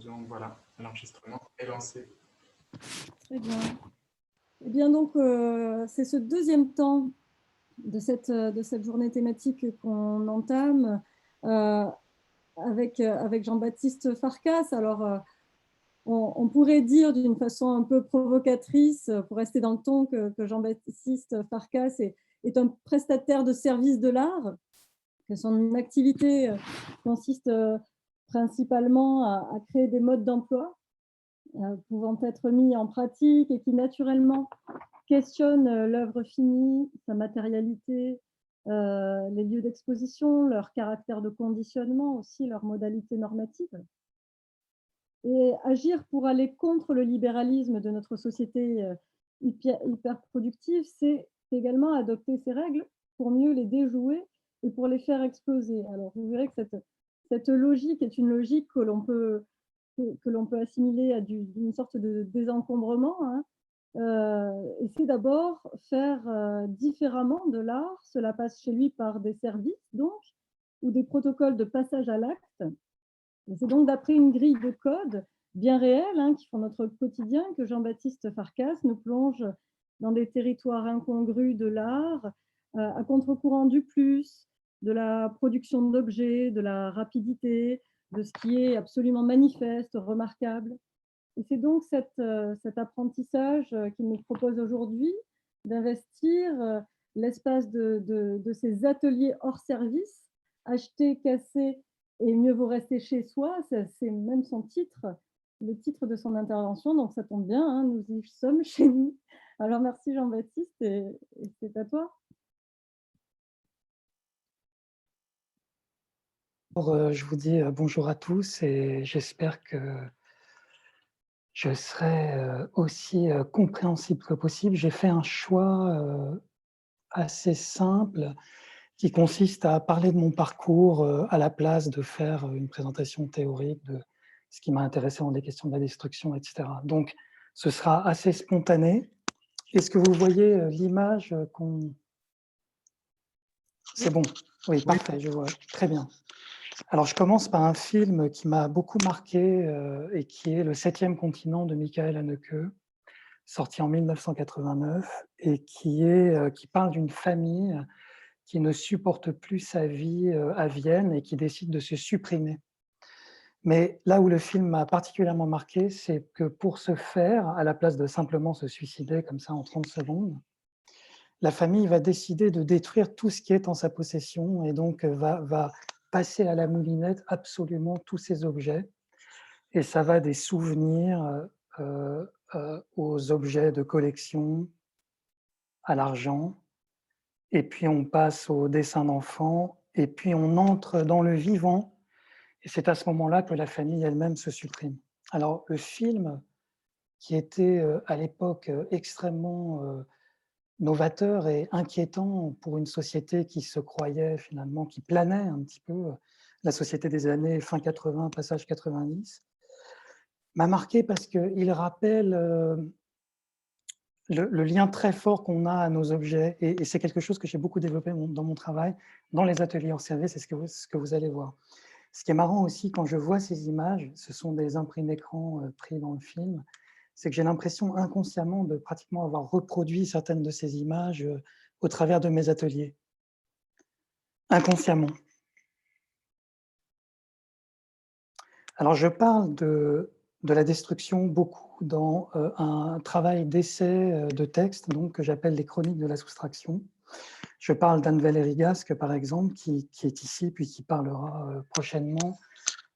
Donc voilà, l'enregistrement est lancé. Très bien. Eh bien, donc, c'est ce deuxième temps de cette journée thématique qu'on entame avec Jean-Baptiste Farkas. Alors, on pourrait dire d'une façon un peu provocatrice, pour rester dans le ton, que Jean-Baptiste Farkas est un prestataire de services de l'art, que son activité consiste principalement à créer des modes d'emploi pouvant être mis en pratique et qui naturellement questionnent l'œuvre finie, sa matérialité, les lieux d'exposition, leur caractère de conditionnement aussi, leurs modalités normatives. Et agir pour aller contre le libéralisme de notre société hyper productive, c'est également adopter ces règles pour mieux les déjouer et pour les faire exploser. Alors, vous verrez que cette logique est une logique que l'on peut assimiler à une sorte de désencombrement, hein. Et c'est d'abord faire différemment de l'art. Cela passe chez lui par des services, donc, ou des protocoles de passage à l'acte. Et c'est donc d'après une grille de code bien réelle, hein, qui font notre quotidien, que Jean-Baptiste Farkas nous plonge dans des territoires incongrus de l'art, à contre-courant du plus, de la production d'objets, de la rapidité, de ce qui est absolument manifeste, remarquable. Et c'est donc cet apprentissage qu'il nous propose aujourd'hui, d'investir l'espace de ces ateliers hors service, acheter, casser et mieux vaut rester chez soi. C'est même son titre, le titre de son intervention, donc ça tombe bien, hein, nous y sommes chez nous. Alors merci Jean-Baptiste et c'est à toi. Je vous dis bonjour à tous et j'espère que je serai aussi compréhensible que possible. J'ai fait un choix assez simple qui consiste à parler de mon parcours à la place de faire une présentation théorique de ce qui m'a intéressé dans les questions de la destruction, etc. Donc, ce sera assez spontané. Est-ce que vous voyez l'image qu'on... C'est bon. Oui, parfait, je vois. Très bien. Alors, je commence par un film qui m'a beaucoup marqué et qui est Le 7e continent de Michael Haneke, sorti en 1989 et qui parle d'une famille qui ne supporte plus sa vie à Vienne et qui décide de se supprimer. Mais là où le film m'a particulièrement marqué, c'est que pour ce faire, à la place de simplement se suicider comme ça en 30 secondes, la famille va décider de détruire tout ce qui est en sa possession et donc va passer à la moulinette absolument tous ces objets. Et ça va des souvenirs aux objets de collection, à l'argent, et puis on passe aux dessins d'enfants, et puis on entre dans le vivant, et c'est à ce moment-là que la famille elle-même se supprime. Alors le film, qui était à l'époque extrêmement novateur et inquiétant pour une société qui se croyait finalement, qui planait un petit peu, la société des années fin 80, passage 90, m'a marqué parce qu'il rappelle le lien très fort qu'on a à nos objets, et c'est quelque chose que j'ai beaucoup développé dans mon travail, dans les ateliers hors service, c'est ce que vous allez voir. Ce qui est marrant aussi, quand je vois ces images, ce sont des imprimés écrans pris dans le film, c'est que j'ai l'impression inconsciemment de pratiquement avoir reproduit certaines de ces images au travers de mes ateliers. Inconsciemment. Alors je parle de la destruction beaucoup dans un travail d'essai de texte donc, que j'appelle les chroniques de la soustraction. Je parle d'Anne Valérie Gasque, par exemple, qui est ici, puis qui parlera prochainement,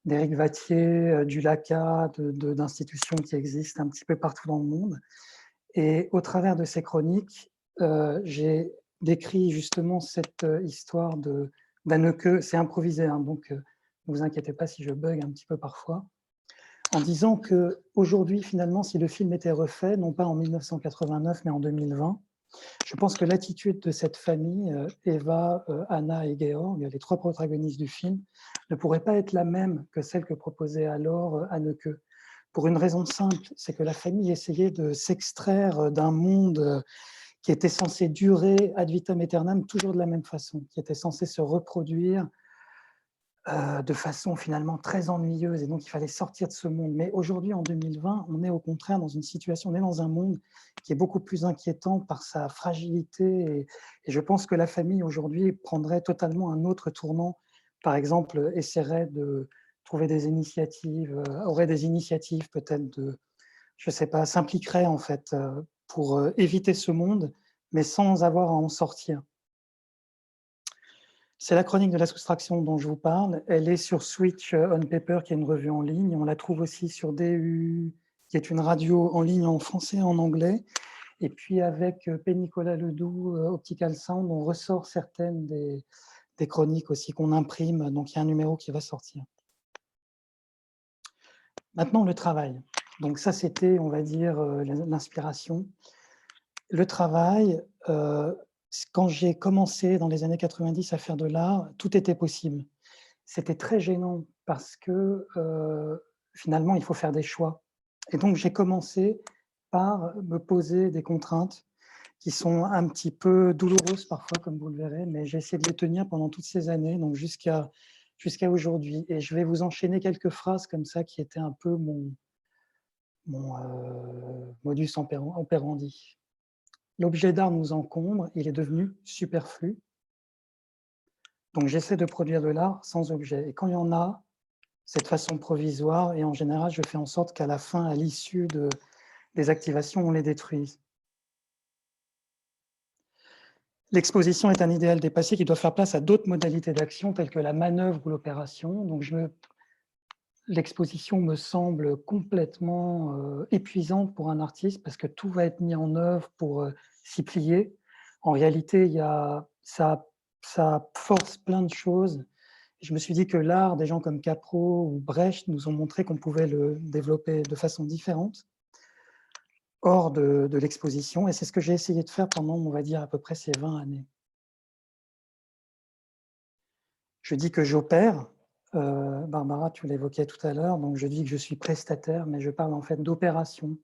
d'Éric Vattier, du LACA, d'institutions qui existent un petit peu partout dans le monde. Et au travers de ces chroniques, j'ai décrit justement cette histoire d'Haneke. C'est improvisé, hein, donc ne vous inquiétez pas si je bug un petit peu parfois, en disant qu'aujourd'hui, finalement, si le film était refait, non pas en 1989, mais en 2020, je pense que l'attitude de cette famille, Eva, Anna et Georg, les trois protagonistes du film, ne pourrait pas être la même que celle que proposait alors Haneke. Pour une raison simple, c'est que la famille essayait de s'extraire d'un monde qui était censé durer ad vitam aeternam toujours de la même façon, qui était censé se reproduire de façon finalement très ennuyeuse, et donc il fallait sortir de ce monde. Mais aujourd'hui, en 2020, on est au contraire dans une situation, on est dans un monde qui est beaucoup plus inquiétant par sa fragilité, et je pense que la famille aujourd'hui prendrait totalement un autre tournant. Par exemple, essaierait de trouver des initiatives, aurait des initiatives peut-être de, je ne sais pas, s'impliquerait en fait pour éviter ce monde, mais sans avoir à en sortir. C'est la chronique de la soustraction dont je vous parle. Elle est sur Switch on Paper, qui est une revue en ligne. On la trouve aussi sur DU, qui est une radio en ligne en français et en anglais. Et puis avec Nicolas Ledoux, Optical Sound, on ressort certaines des chroniques aussi qu'on imprime. Donc il y a un numéro qui va sortir. Maintenant, le travail. Donc ça, c'était, on va dire, l'inspiration. Le travail, quand j'ai commencé dans les années 90 à faire de l'art, tout était possible. C'était très gênant parce que finalement, il faut faire des choix. Et donc, j'ai commencé par me poser des contraintes qui sont un petit peu douloureuses parfois, comme vous le verrez, mais j'ai essayé de les tenir pendant toutes ces années, donc jusqu'à aujourd'hui. Et je vais vous enchaîner quelques phrases comme ça qui étaient un peu mon modus operandi. L'objet d'art nous encombre, il est devenu superflu. Donc j'essaie de produire de l'art sans objet. Et quand il y en a, c'est de façon provisoire, et en général, je fais en sorte qu'à la fin, à l'issue des activations, on les détruise. L'exposition est un idéal dépassé qui doit faire place à d'autres modalités d'action, telles que la manœuvre ou l'opération. Donc l'exposition me semble complètement épuisante pour un artiste, parce que tout va être mis en œuvre pour s'y plier. En réalité, ça force plein de choses. Je me suis dit que l'art, des gens comme Capro ou Brecht nous ont montré qu'on pouvait le développer de façon différente, hors de l'exposition. Et c'est ce que j'ai essayé de faire pendant, on va dire, à peu près ces 20 années. Je dis que j'opère. Barbara, tu l'évoquais tout à l'heure. Donc, je dis que je suis prestataire, mais je parle en fait d'opération.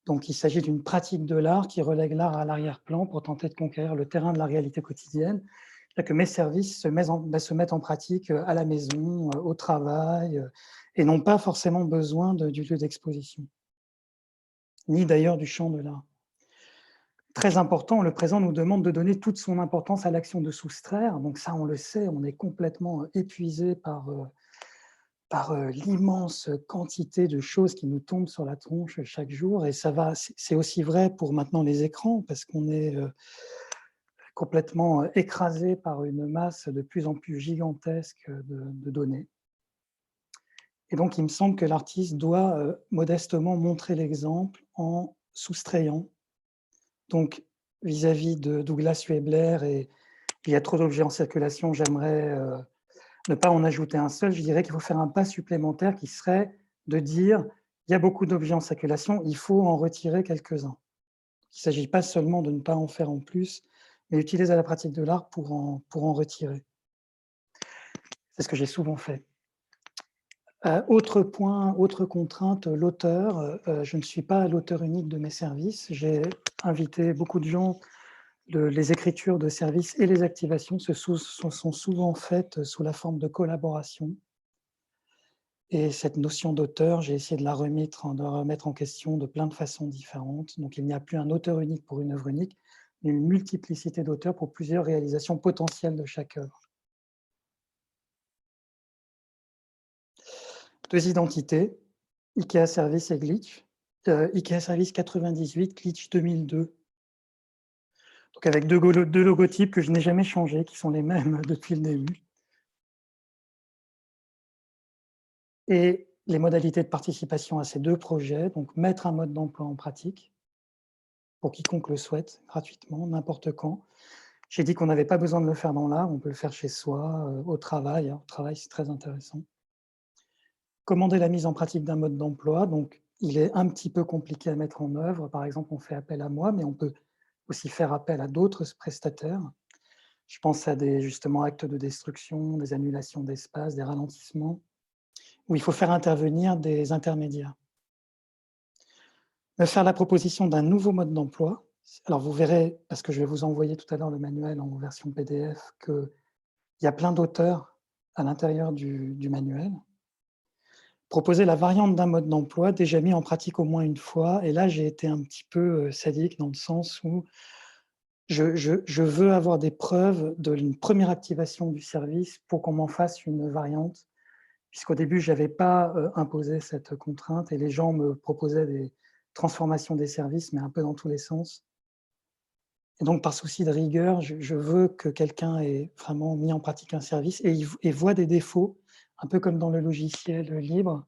Donc, il s'agit d'une pratique de l'art qui relègue l'art à l'arrière-plan pour tenter de conquérir le terrain de la réalité quotidienne. Que mes services se mettent en pratique à la maison, au travail, et n'ont pas forcément besoin du lieu d'exposition, ni d'ailleurs du champ de l'art. Très important, le présent nous demande de donner toute son importance à l'action de soustraire. Donc ça, on le sait, on est complètement épuisé par l'immense quantité de choses qui nous tombent sur la tronche chaque jour. Et c'est aussi vrai pour maintenant les écrans, parce qu'on est complètement écrasé par une masse de plus en plus gigantesque de données. Et donc, il me semble que l'artiste doit modestement montrer l'exemple en soustrayant. Donc, vis-à-vis de Douglas Huebler, et il y a trop d'objets en circulation, j'aimerais ne pas en ajouter un seul. Je dirais qu'il faut faire un pas supplémentaire qui serait de dire il y a beaucoup d'objets en circulation, il faut en retirer quelques-uns. Il ne s'agit pas seulement de ne pas en faire en plus, mais utiliser la pratique de l'art pour en retirer. C'est ce que j'ai souvent fait. Autre point, autre contrainte, l'auteur. Je ne suis pas l'auteur unique de mes services. J'ai invité beaucoup de gens. Les écritures de services et les activations sont souvent faites sous la forme de collaboration. Et cette notion d'auteur, j'ai essayé de la remettre en question de plein de façons différentes. Donc il n'y a plus un auteur unique pour une œuvre unique, mais une multiplicité d'auteurs pour plusieurs réalisations potentielles de chaque œuvre. 2 identités, IKEA Service et Glitch. IKEA Service 98, Glitch 2002. Donc avec deux logotypes que je n'ai jamais changés, qui sont les mêmes depuis le début. Et les modalités de participation à ces 2 projets, donc mettre un mode d'emploi en pratique, pour quiconque le souhaite, gratuitement, n'importe quand. J'ai dit qu'on n'avait pas besoin de le faire dans l'art, on peut le faire chez soi, au travail. Au travail, c'est très intéressant. Commander la mise en pratique d'un mode d'emploi, donc il est un petit peu compliqué à mettre en œuvre. Par exemple, on fait appel à moi, mais on peut aussi faire appel à d'autres prestataires. Je pense à des, justement, actes de destruction, des annulations d'espace, des ralentissements, où il faut faire intervenir des intermédiaires. Me faire la proposition d'un nouveau mode d'emploi. Alors vous verrez, parce que je vais vous envoyer tout à l'heure le manuel en version PDF, qu'il y a plein d'auteurs à l'intérieur du manuel, proposer la variante d'un mode d'emploi déjà mis en pratique au moins une fois. Et là, j'ai été un petit peu sadique dans le sens où je veux avoir des preuves d'une première activation du service pour qu'on m'en fasse une variante, puisqu'au début, je n'avais pas imposé cette contrainte et les gens me proposaient des transformations des services, mais un peu dans tous les sens. Et donc, par souci de rigueur, je veux que quelqu'un ait vraiment mis en pratique un service et voit des défauts, un peu comme dans le logiciel libre.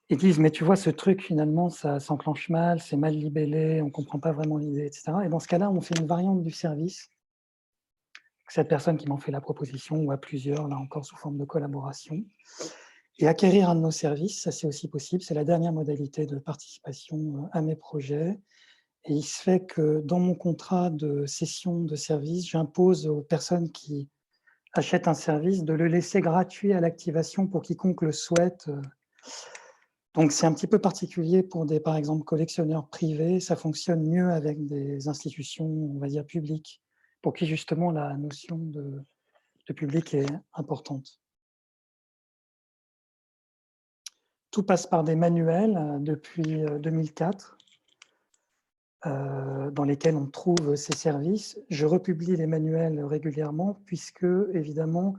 Ils disent: «Mais tu vois, ce truc, finalement, ça s'enclenche mal, c'est mal libellé, on ne comprend pas vraiment l'idée», et cetera. Et dans ce cas-là, on fait une variante du service. Cette personne qui m'en fait la proposition ou à plusieurs, là encore sous forme de collaboration. Et acquérir un de nos services, ça c'est aussi possible. C'est la dernière modalité de participation à mes projets. Et il se fait que dans mon contrat de cession de service, j'impose aux personnes qui achètent un service de le laisser gratuit à l'activation pour quiconque le souhaite. Donc c'est un petit peu particulier pour des, par exemple, collectionneurs privés. Ça fonctionne mieux avec des institutions, on va dire, publiques, pour qui justement la notion de public est importante. Tout passe par des manuels depuis 2004, dans lesquels on trouve ces services. Je republie les manuels régulièrement puisque, évidemment,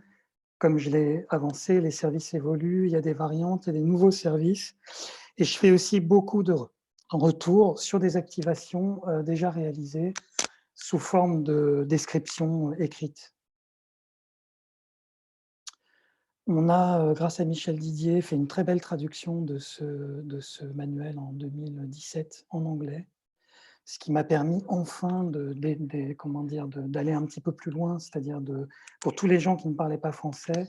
comme je l'ai avancé, les services évoluent, il y a des variantes, il y a des nouveaux services. Et je fais aussi beaucoup de retours sur des activations déjà réalisées sous forme de description écrite. On a, grâce à Michel Didier, fait une très belle traduction de ce manuel en 2017 en anglais, ce qui m'a permis enfin d'aller un petit peu plus loin, c'est-à-dire pour tous les gens qui ne parlaient pas français,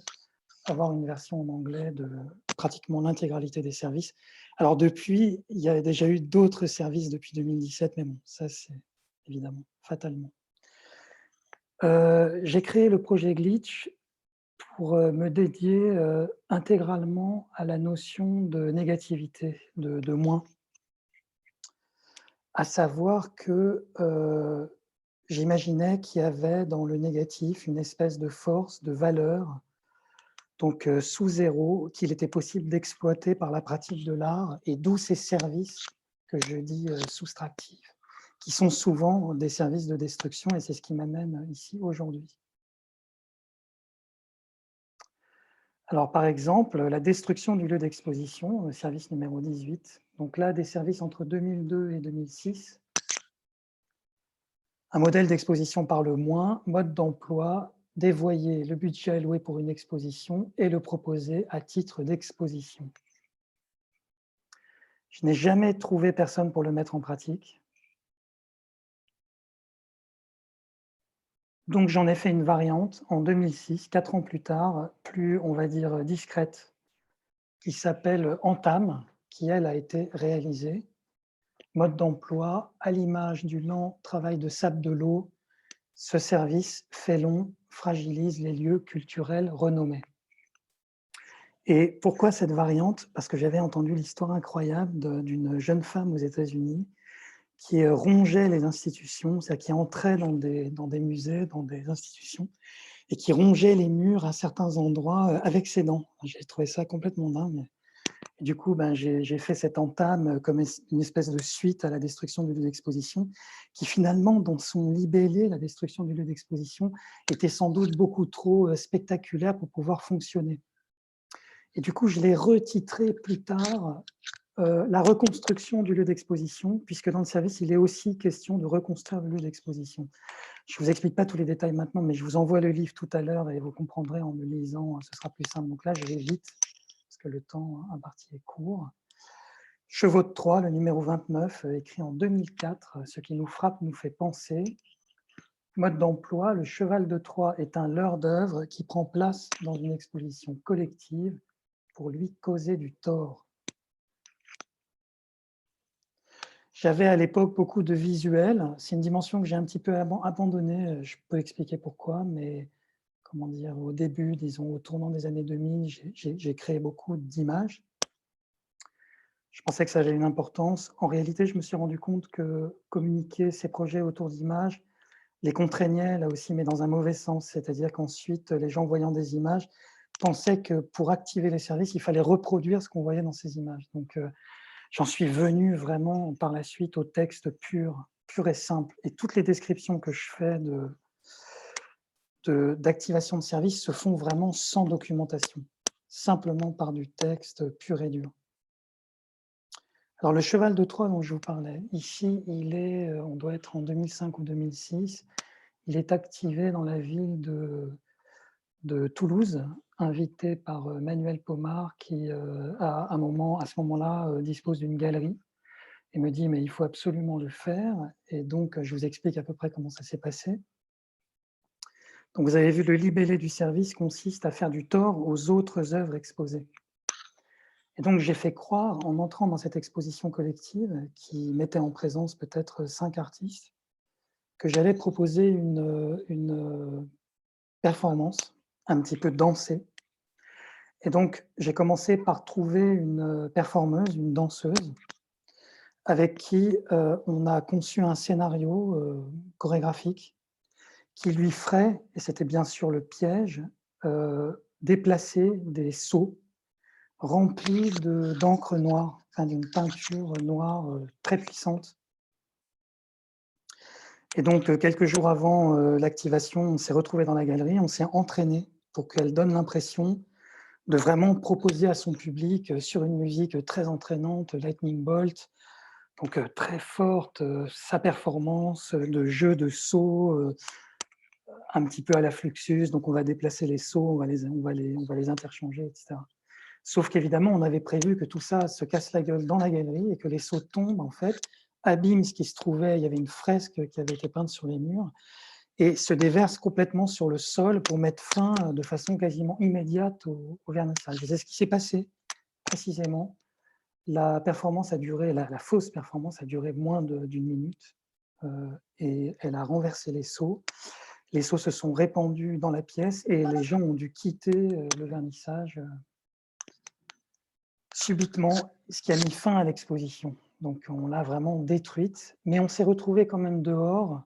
avoir une version en anglais de pratiquement l'intégralité des services. Alors depuis, il y a déjà eu d'autres services depuis 2017, mais bon, ça c'est évidemment, fatalement. J'ai créé le projet Glitch pour me dédier intégralement à la notion de négativité, de moins. À savoir que j'imaginais qu'il y avait dans le négatif une espèce de force, de valeur, donc sous zéro, qu'il était possible d'exploiter par la pratique de l'art, et d'où ces services que je dis soustractifs, qui sont souvent des services de destruction, et c'est ce qui m'amène ici aujourd'hui. Alors, par exemple, la destruction du lieu d'exposition, service numéro 18. Donc là, des services entre 2002 et 2006. Un modèle d'exposition par le moins, mode d'emploi, dévoyer le budget alloué pour une exposition et le proposer à titre d'exposition. Je n'ai jamais trouvé personne pour le mettre en pratique. Donc j'en ai fait une variante en 2006, 4 ans plus tard, plus, on va dire, discrète, qui s'appelle Entame, qui, elle, a été réalisée. Mode d'emploi, à l'image du lent travail de sable de l'eau, ce service fait long, fragilise les lieux culturels renommés. Et pourquoi cette variante? Parce que j'avais entendu l'histoire incroyable d'une jeune femme aux États-Unis qui rongeait les institutions, c'est-à-dire qui entrait dans des musées, dans des institutions, et qui rongeait les murs à certains endroits avec ses dents. J'ai trouvé ça complètement dingue. Et du coup, j'ai fait cette entame comme une espèce de suite à la destruction du lieu d'exposition, qui finalement, dans son libellé, la destruction du lieu d'exposition, était sans doute beaucoup trop spectaculaire pour pouvoir fonctionner. Et du coup, je l'ai retitré plus tard la reconstruction du lieu d'exposition, puisque dans le service, il est aussi question de reconstruire le lieu d'exposition. Je ne vous explique pas tous les détails maintenant, mais je vous envoie le livre tout à l'heure et vous comprendrez en me lisant, ce sera plus simple. Donc là, je vais vite, parce que le temps imparti est court. Chevaux de Troie, le numéro 29, écrit en 2004, ce qui nous frappe nous fait penser. Mode d'emploi, le cheval de Troie est un leurre d'œuvre qui prend place dans une exposition collective pour lui causer du tort. J'avais à l'époque beaucoup de visuels. C'est une dimension que j'ai un petit peu abandonnée. Je peux expliquer pourquoi, mais comment dire, au début, disons, au tournant des années 2000, j'ai créé beaucoup d'images. Je pensais que ça avait une importance. En réalité, je me suis rendu compte que communiquer ces projets autour d'images les contraignait là aussi, mais dans un mauvais sens. C'est-à-dire qu'ensuite, les gens voyant des images pensait que pour activer les services, il fallait reproduire ce qu'on voyait dans ces images. Donc, j'en suis venu vraiment par la suite au texte pur et simple. Et toutes les descriptions que je fais d'activation de service se font vraiment sans documentation, simplement par du texte pur et dur. Alors, le cheval de Troie dont je vous parlais, ici, on doit être en 2005 ou 2006, il est activé dans la ville de Toulouse, invité par Manuel Pomar, qui à ce moment-là dispose d'une galerie, et me dit « mais il faut absolument le faire ». Et donc, je vous explique à peu près comment ça s'est passé. Donc, vous avez vu, le libellé du service consiste à faire du tort aux autres œuvres exposées. Et donc, j'ai fait croire, en entrant dans cette exposition collective, qui mettait en présence peut-être 5 artistes, que j'allais proposer une performance, un petit peu dansée. Et donc, j'ai commencé par trouver une performeuse, une danseuse, avec qui on a conçu un scénario chorégraphique qui lui ferait, et c'était bien sûr le piège, déplacer des seaux remplis d'encre noire, enfin, d'une peinture noire très puissante. Et donc, quelques jours avant l'activation, on s'est retrouvés dans la galerie, on s'est entraîné pour qu'elle donne l'impression de vraiment proposer à son public, sur une musique très entraînante, Lightning Bolt, donc très forte, sa performance de jeu de sauts, un petit peu à la Fluxus, donc on va déplacer les sauts, on va les interchanger, etc. Sauf qu'évidemment, on avait prévu que tout ça se casse la gueule dans la galerie et que les sauts tombent, en fait, abîment ce qui se trouvait. Il y avait une fresque qui avait été peinte sur les murs et se déverse complètement sur le sol pour mettre fin de façon quasiment immédiate au vernissage. C'est ce qui s'est passé, précisément. La performance a duré, la fausse performance a duré moins d'une minute et elle a renversé les seaux. Les seaux se sont répandus dans la pièce et les gens ont dû quitter le vernissage subitement, ce qui a mis fin à l'exposition. Donc on l'a vraiment détruite, mais on s'est retrouvés quand même dehors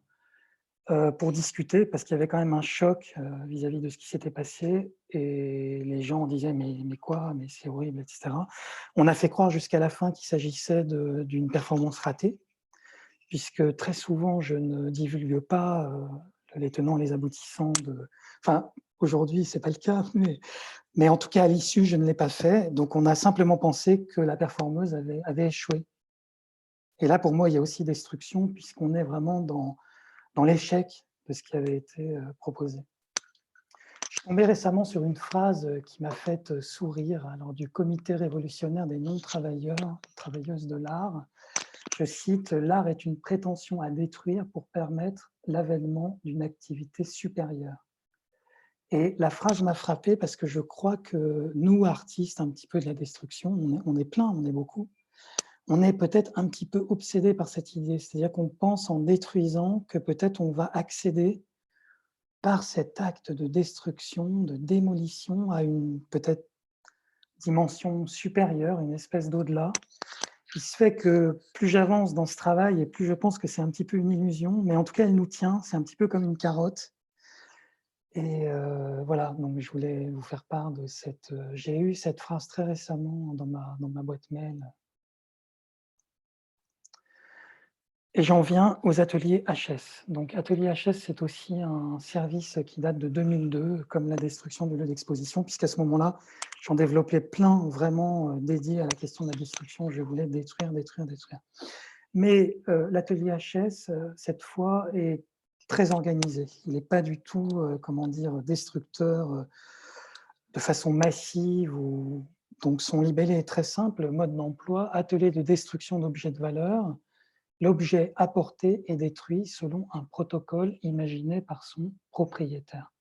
pour discuter, parce qu'il y avait quand même un choc vis-à-vis de ce qui s'était passé, et les gens disaient mais quoi, mais c'est horrible, etc. On a fait croire jusqu'à la fin qu'il s'agissait d'une performance ratée, puisque très souvent je ne divulgue pas les tenants, les aboutissants Enfin, aujourd'hui, ce n'est pas le cas, mais en tout cas, à l'issue, je ne l'ai pas fait. Donc, on a simplement pensé que la performeuse avait échoué. Et là, pour moi, il y a aussi destruction, puisqu'on est vraiment dans l'échec de ce qui avait été proposé. Je suis tombé récemment sur une phrase qui m'a fait sourire lors du Comité révolutionnaire des non-travailleurs, travailleuses de l'art. Je cite « L'art est une prétention à détruire pour permettre l'avènement d'une activité supérieure ». Et la phrase m'a frappé parce que je crois que nous, artistes un petit peu de la destruction, on est plein, on est beaucoup, on est peut-être un petit peu obsédés par cette idée. C'est-à-dire qu'on pense en détruisant que peut-être on va accéder par cet acte de destruction, de démolition, à une peut-être dimension supérieure, une espèce d'au-delà. Il se fait que plus j'avance dans ce travail et plus je pense que c'est un petit peu une illusion, mais en tout cas, elle nous tient, c'est un petit peu comme une carotte. Et voilà, donc je voulais vous faire part de cette... J'ai eu cette phrase très récemment dans ma boîte mail. Et j'en viens aux ateliers HS. Donc atelier HS, c'est aussi un service qui date de 2002, comme la destruction du lieu d'exposition, puisqu'à ce moment-là, j'en développais plein vraiment dédiés à la question de la destruction. Je voulais détruire. Mais l'atelier HS, cette fois, est très organisé. Il n'est pas du tout, comment dire, destructeur de façon massive. Donc son libellé est très simple, mode d'emploi, atelier de destruction d'objets de valeur. L'objet apporté est détruit selon un protocole imaginé par son propriétaire.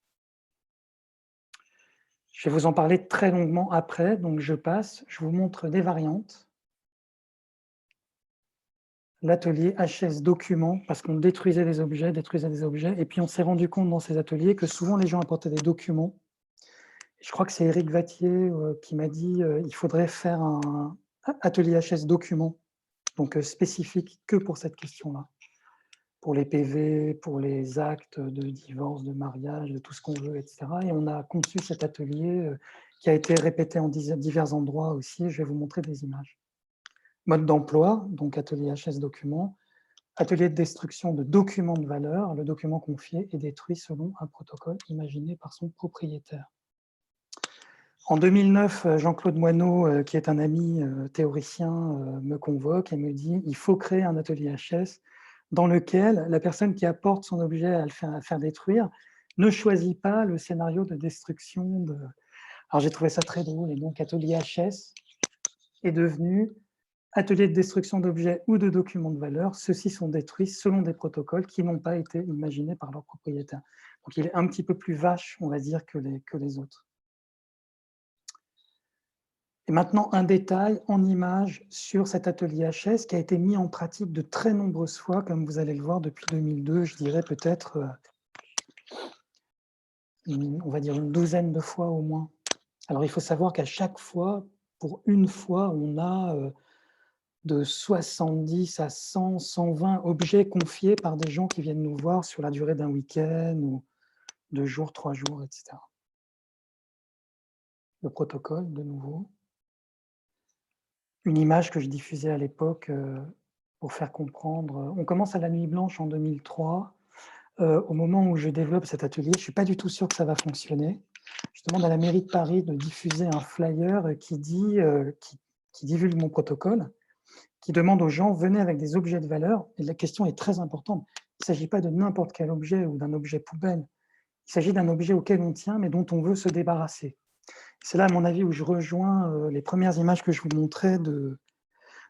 Je vais vous en parler très longuement après, donc je passe, je vous montre des variantes. L'atelier HS document, parce qu'on détruisait des objets, et puis on s'est rendu compte dans ces ateliers que souvent les gens apportaient des documents. Je crois que c'est Éric Vattier qui m'a dit il faudrait faire un atelier HS document, donc spécifique que pour cette question-là, pour les PV, pour les actes de divorce, de mariage, de tout ce qu'on veut, etc. Et on a conçu cet atelier qui a été répété en divers endroits aussi. Je vais vous montrer des images. Mode d'emploi, donc atelier HS document. Atelier de destruction de documents de valeur. Le document confié est détruit selon un protocole imaginé par son propriétaire. En 2009, Jean-Claude Moineau, qui est un ami théoricien, me convoque et me dit « Il faut créer un atelier HS dans lequel la personne qui apporte son objet à le faire détruire ne choisit pas le scénario de destruction de... » Alors j'ai trouvé ça très drôle, et donc atelier HS est devenu atelier de destruction d'objets ou de documents de valeur. Ceux-ci sont détruits selon des protocoles qui n'ont pas été imaginés par leur propriétaire. Donc il est un petit peu plus vache, on va dire, que les autres. Et maintenant, un détail en image sur cet atelier HS qui a été mis en pratique de très nombreuses fois, comme vous allez le voir depuis 2002, je dirais peut-être, on va dire une douzaine de fois au moins. Alors il faut savoir qu'à chaque fois, pour une fois, on a de 70 à 100, 120 objets confiés par des gens qui viennent nous voir sur la durée d'un week-end ou 2 jours, 3 jours, etc. Le protocole, de nouveau. Une image que je diffusais à l'époque pour faire comprendre. On commence à la Nuit Blanche en 2003. Au moment où je développe cet atelier, je ne suis pas du tout sûr que ça va fonctionner. Je demande à la mairie de Paris de diffuser un flyer qui divulgue mon protocole, qui demande aux gens, venez avec des objets de valeur. Et la question est très importante. Il ne s'agit pas de n'importe quel objet ou d'un objet poubelle. Il s'agit d'un objet auquel on tient, mais dont on veut se débarrasser. C'est là, à mon avis, où je rejoins les premières images que je vous montrais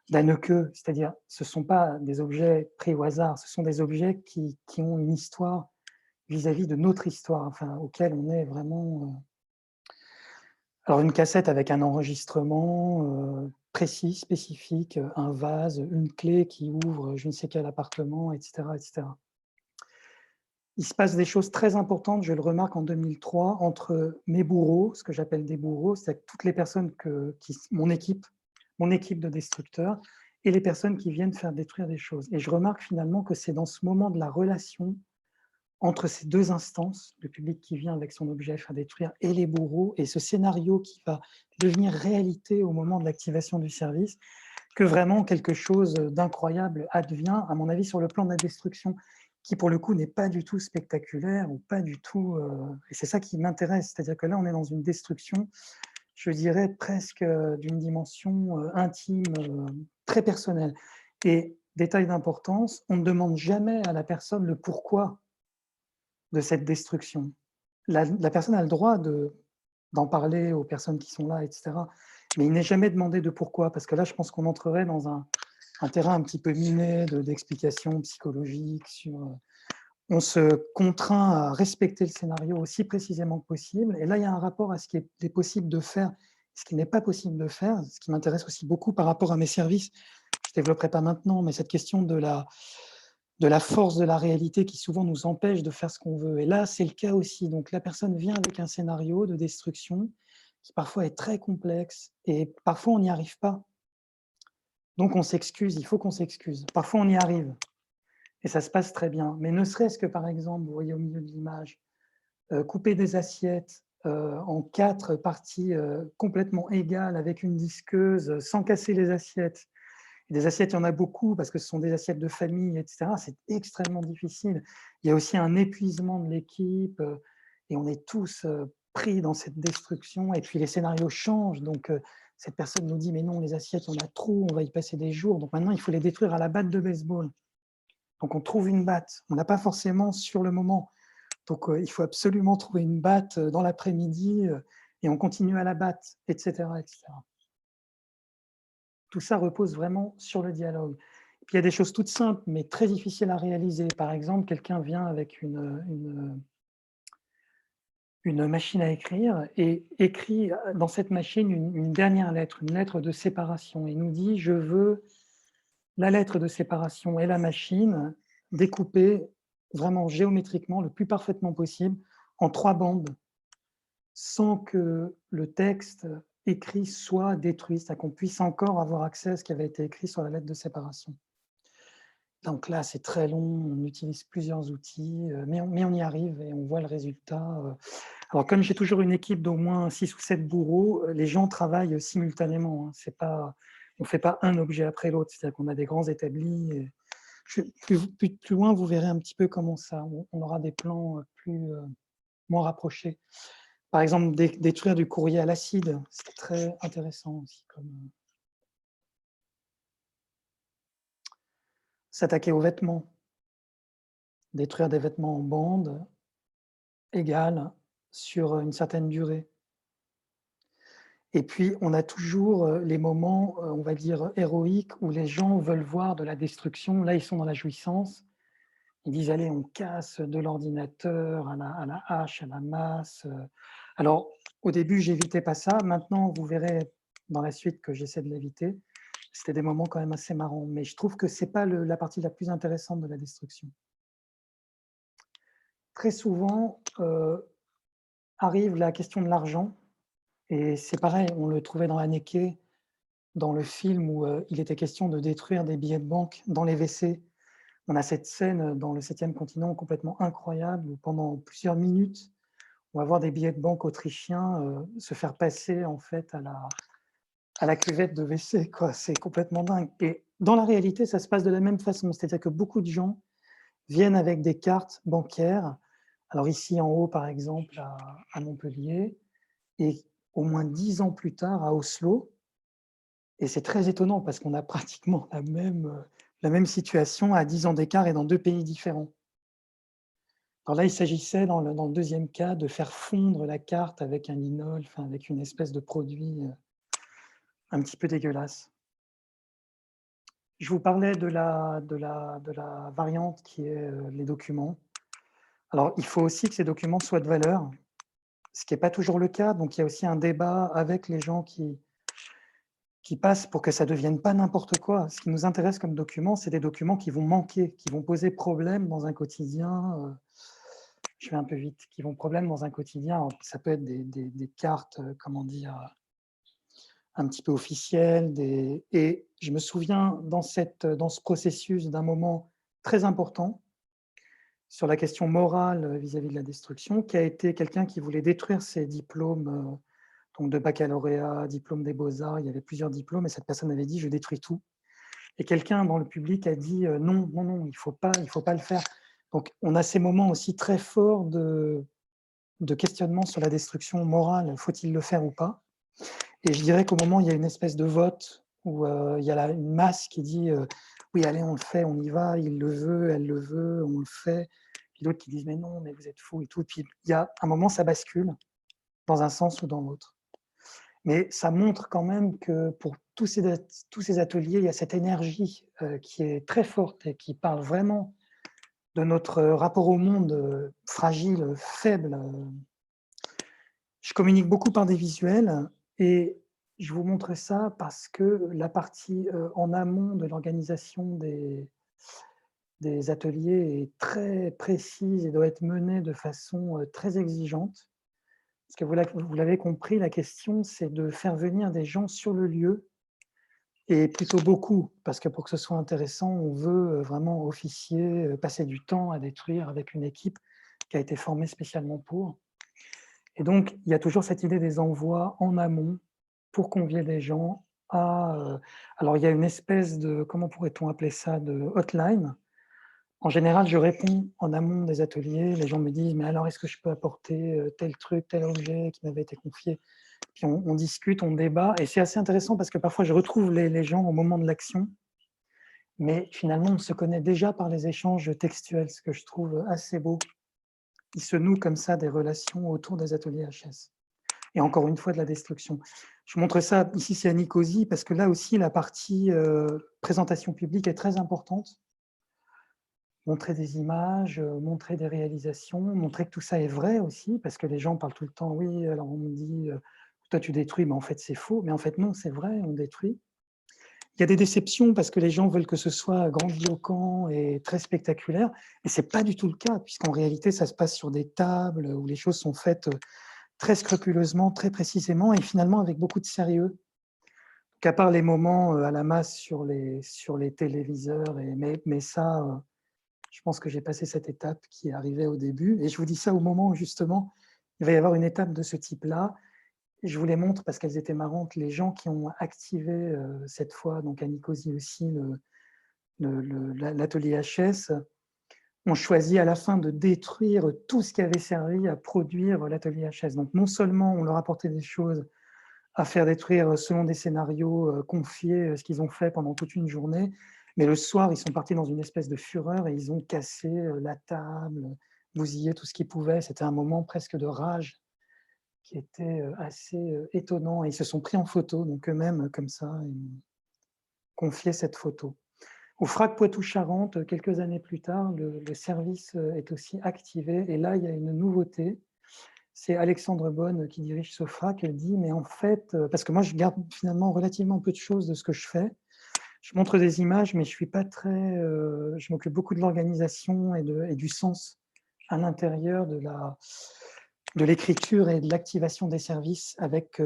d'Anneke, c'est-à-dire ce ne sont pas des objets pris au hasard, ce sont des objets qui ont une histoire vis-à-vis de notre histoire, enfin, auquel on est vraiment... Alors une cassette avec un enregistrement précis, spécifique, un vase, une clé qui ouvre je ne sais quel appartement, etc., etc. Il se passe des choses très importantes, je le remarque en 2003, entre mes bourreaux, ce que j'appelle des bourreaux, c'est-à-dire toutes les personnes mon équipe de destructeurs, et les personnes qui viennent faire détruire des choses. Et je remarque finalement que c'est dans ce moment de la relation entre ces deux instances, le public qui vient avec son objet à faire détruire et les bourreaux, et ce scénario qui va devenir réalité au moment de l'activation du service, que vraiment quelque chose d'incroyable advient, à mon avis, sur le plan de la destruction, qui pour le coup n'est pas du tout spectaculaire, ou pas du tout... et c'est ça qui m'intéresse, c'est-à-dire que là on est dans une destruction, je dirais presque d'une dimension intime, très personnelle. Et détail d'importance, on ne demande jamais à la personne le pourquoi de cette destruction. La personne a le droit d'en parler aux personnes qui sont là, etc. Mais il n'est jamais demandé de pourquoi, parce que là, je pense qu'on entrerait dans un terrain un petit peu miné d'explications psychologiques sur... On se contraint à respecter le scénario aussi précisément que possible. Et là, il y a un rapport à ce qui est possible de faire, ce qui n'est pas possible de faire, ce qui m'intéresse aussi beaucoup par rapport à mes services. Je ne développerai pas maintenant, mais cette question de la force de la réalité qui souvent nous empêche de faire ce qu'on veut. Et là, c'est le cas aussi. Donc la personne vient avec un scénario de destruction qui parfois est très complexe et parfois on n'y arrive pas. Donc on s'excuse, il faut qu'on s'excuse. Parfois on y arrive et ça se passe très bien. Mais ne serait-ce que par exemple, vous voyez au milieu de l'image, couper des assiettes en 4 parties complètement égales avec une disqueuse sans casser les assiettes. Et des assiettes, il y en a beaucoup parce que ce sont des assiettes de famille, etc. C'est extrêmement difficile. Il y a aussi un épuisement de l'équipe et on est tous pris dans cette destruction. Et puis les scénarios changent. Donc cette personne nous dit, mais non, les assiettes, on a trop, on va y passer des jours. Donc maintenant, il faut les détruire à la batte de baseball. Donc on trouve une batte. On n'a pas forcément sur le moment. Donc il faut absolument trouver une batte dans l'après-midi et on continue à la battre, etc., etc. Tout ça repose vraiment sur le dialogue. Puis, il y a des choses toutes simples, mais très difficiles à réaliser. Par exemple, quelqu'un vient avec une machine à écrire et écrit dans cette machine une dernière lettre, une lettre de séparation. Il nous dit « Je veux la lettre de séparation et la machine découpée vraiment géométriquement, le plus parfaitement possible, en 3 bandes, sans que le texte écrit soit détruit, c'est-à-dire qu'on puisse encore avoir accès à ce qui avait été écrit sur la lettre de séparation. » Donc là, c'est très long, on utilise plusieurs outils, mais on y arrive et on voit le résultat. Alors, comme j'ai toujours une équipe d'au moins 6 ou 7 bourreaux, les gens travaillent simultanément. Hein. On ne fait pas un objet après l'autre, c'est-à-dire qu'on a des grands établis. Et plus loin, vous verrez un petit peu comment ça. On aura des plans moins rapprochés. Par exemple, détruire du courrier à l'acide, c'est très intéressant aussi. S'attaquer aux vêtements, détruire des vêtements en bande égale sur une certaine durée. Et puis, on a toujours les moments, on va dire, héroïques où les gens veulent voir de la destruction. Là, ils sont dans la jouissance. Ils disent, allez, on casse de l'ordinateur à la hache, à la masse. Alors, au début, j'évitais pas ça. Maintenant, vous verrez dans la suite que j'essaie de l'éviter. C'était des moments quand même assez marrants. Mais je trouve que ce n'est pas la partie la plus intéressante de la destruction. Très souvent, arrive la question de l'argent. Et c'est pareil, on le trouvait dans Haneke, dans le film où il était question de détruire des billets de banque dans les WC. On a cette scène dans le 7e continent complètement incroyable où pendant plusieurs minutes, on va voir des billets de banque autrichiens se faire passer en fait à la cuvette de WC. C'est complètement dingue. Et dans la réalité, ça se passe de la même façon. C'est-à-dire que beaucoup de gens viennent avec des cartes bancaires. Alors ici en haut, par exemple, à Montpellier, et au moins 10 ans plus tard à Oslo. Et c'est très étonnant parce qu'on a pratiquement la même situation à 10 ans d'écart et dans 2 pays différents. Alors là, il s'agissait dans le deuxième cas de faire fondre la carte avec un linol, enfin avec une espèce de produit un petit peu dégueulasse. Je vous parlais de la variante qui est les documents. Alors, il faut aussi que ces documents soient de valeur, ce qui n'est pas toujours le cas. Donc, il y a aussi un débat avec les gens qui passent pour que ça ne devienne pas n'importe quoi. Ce qui nous intéresse comme documents, c'est des documents qui vont manquer, qui vont poser problème dans un quotidien. Je vais un peu vite, qui vont problème dans un quotidien. Alors, ça peut être des cartes, comment dire, un petit peu officielles. Et je me souviens dans ce processus d'un moment très important sur la question morale vis-à-vis de la destruction, qui a été quelqu'un qui voulait détruire ses diplômes donc de baccalauréat, diplôme des beaux-arts, il y avait plusieurs diplômes, et cette personne avait dit « je détruis tout ». Et quelqu'un dans le public a dit « non, non, non, il ne faut pas le faire ». Donc on a ces moments aussi très forts de questionnement sur la destruction morale, faut-il le faire ou pas? Et je dirais qu'au moment où il y a une espèce de vote, où il y a une masse qui dit « oui, allez, on le fait, on y va, il le veut, elle le veut, on le fait », puis d'autres qui disent « mais non, mais vous êtes fous » et tout. Puis il y a un moment, ça bascule dans un sens ou dans l'autre. Mais ça montre quand même que pour tous ces ateliers, il y a cette énergie qui est très forte et qui parle vraiment de notre rapport au monde fragile, faible. Je communique beaucoup par des visuels et je vous montre ça parce que la partie en amont de l'organisation des ateliers est très précise et doit être menée de façon très exigeante. Parce que vous l'avez compris, la question, c'est de faire venir des gens sur le lieu, et plutôt beaucoup, parce que pour que ce soit intéressant, on veut vraiment officier, passer du temps à détruire avec une équipe qui a été formée spécialement pour. Et donc, il y a toujours cette idée des envois en amont pour convier des gens à... alors, il y a une espèce de, comment pourrait-on appeler ça, de hotline. En général, je réponds en amont des ateliers. Les gens me disent « mais alors, est-ce que je peux apporter tel truc, tel objet qui m'avait été confié ?» Puis on discute, on débat. Et c'est assez intéressant parce que parfois, je retrouve les gens au moment de l'action. Mais finalement, on se connaît déjà par les échanges textuels, ce que je trouve assez beau. Il se noue comme ça des relations autour des ateliers HS. Et encore une fois, de la destruction. Je montre ça, ici c'est à Nicosie, parce que là aussi, la partie présentation publique est très importante. Montrer des images, montrer des réalisations, montrer que tout ça est vrai aussi, parce que les gens parlent tout le temps, oui, alors on me dit, toi tu détruis, mais en fait c'est faux. Mais en fait non, c'est vrai, on détruit. Il y a des déceptions parce que les gens veulent que ce soit grandiloquent et très spectaculaire, et ce n'est pas du tout le cas, puisqu'en réalité ça se passe sur des tables où les choses sont faites très scrupuleusement, très précisément, et finalement avec beaucoup de sérieux. Donc qu'à part les moments à la masse sur les téléviseurs, mais ça, je pense que j'ai passé cette étape qui arrivait au début. Et je vous dis ça au moment où, justement, il va y avoir une étape de ce type-là. Et je vous les montre parce qu'elles étaient marrantes. Les gens qui ont activé cette fois, donc à Nicosie aussi, l'atelier HS, ont choisi à la fin de détruire tout ce qui avait servi à produire l'atelier HS. Donc non seulement on leur apportait des choses à faire détruire selon des scénarios confiés, ce qu'ils ont fait pendant toute une journée, mais le soir, ils sont partis dans une espèce de fureur et ils ont cassé la table, bousillé tout ce qu'ils pouvaient. C'était un moment presque de rage qui était assez étonnant. Et ils se sont pris en photo, donc eux-mêmes, comme ça, ils m'ont confié cette photo. Au FRAC Poitou-Charentes, quelques années plus tard, le service est aussi activé. Et là, il y a une nouveauté. C'est Alexandre Bonne qui dirige ce FRAC. Elle dit, mais en fait, parce que moi, je garde finalement relativement peu de choses de ce que je fais. Je montre des images, mais je suis pas très. Je m'occupe beaucoup de l'organisation et du sens à l'intérieur de l'écriture et de l'activation des services, avec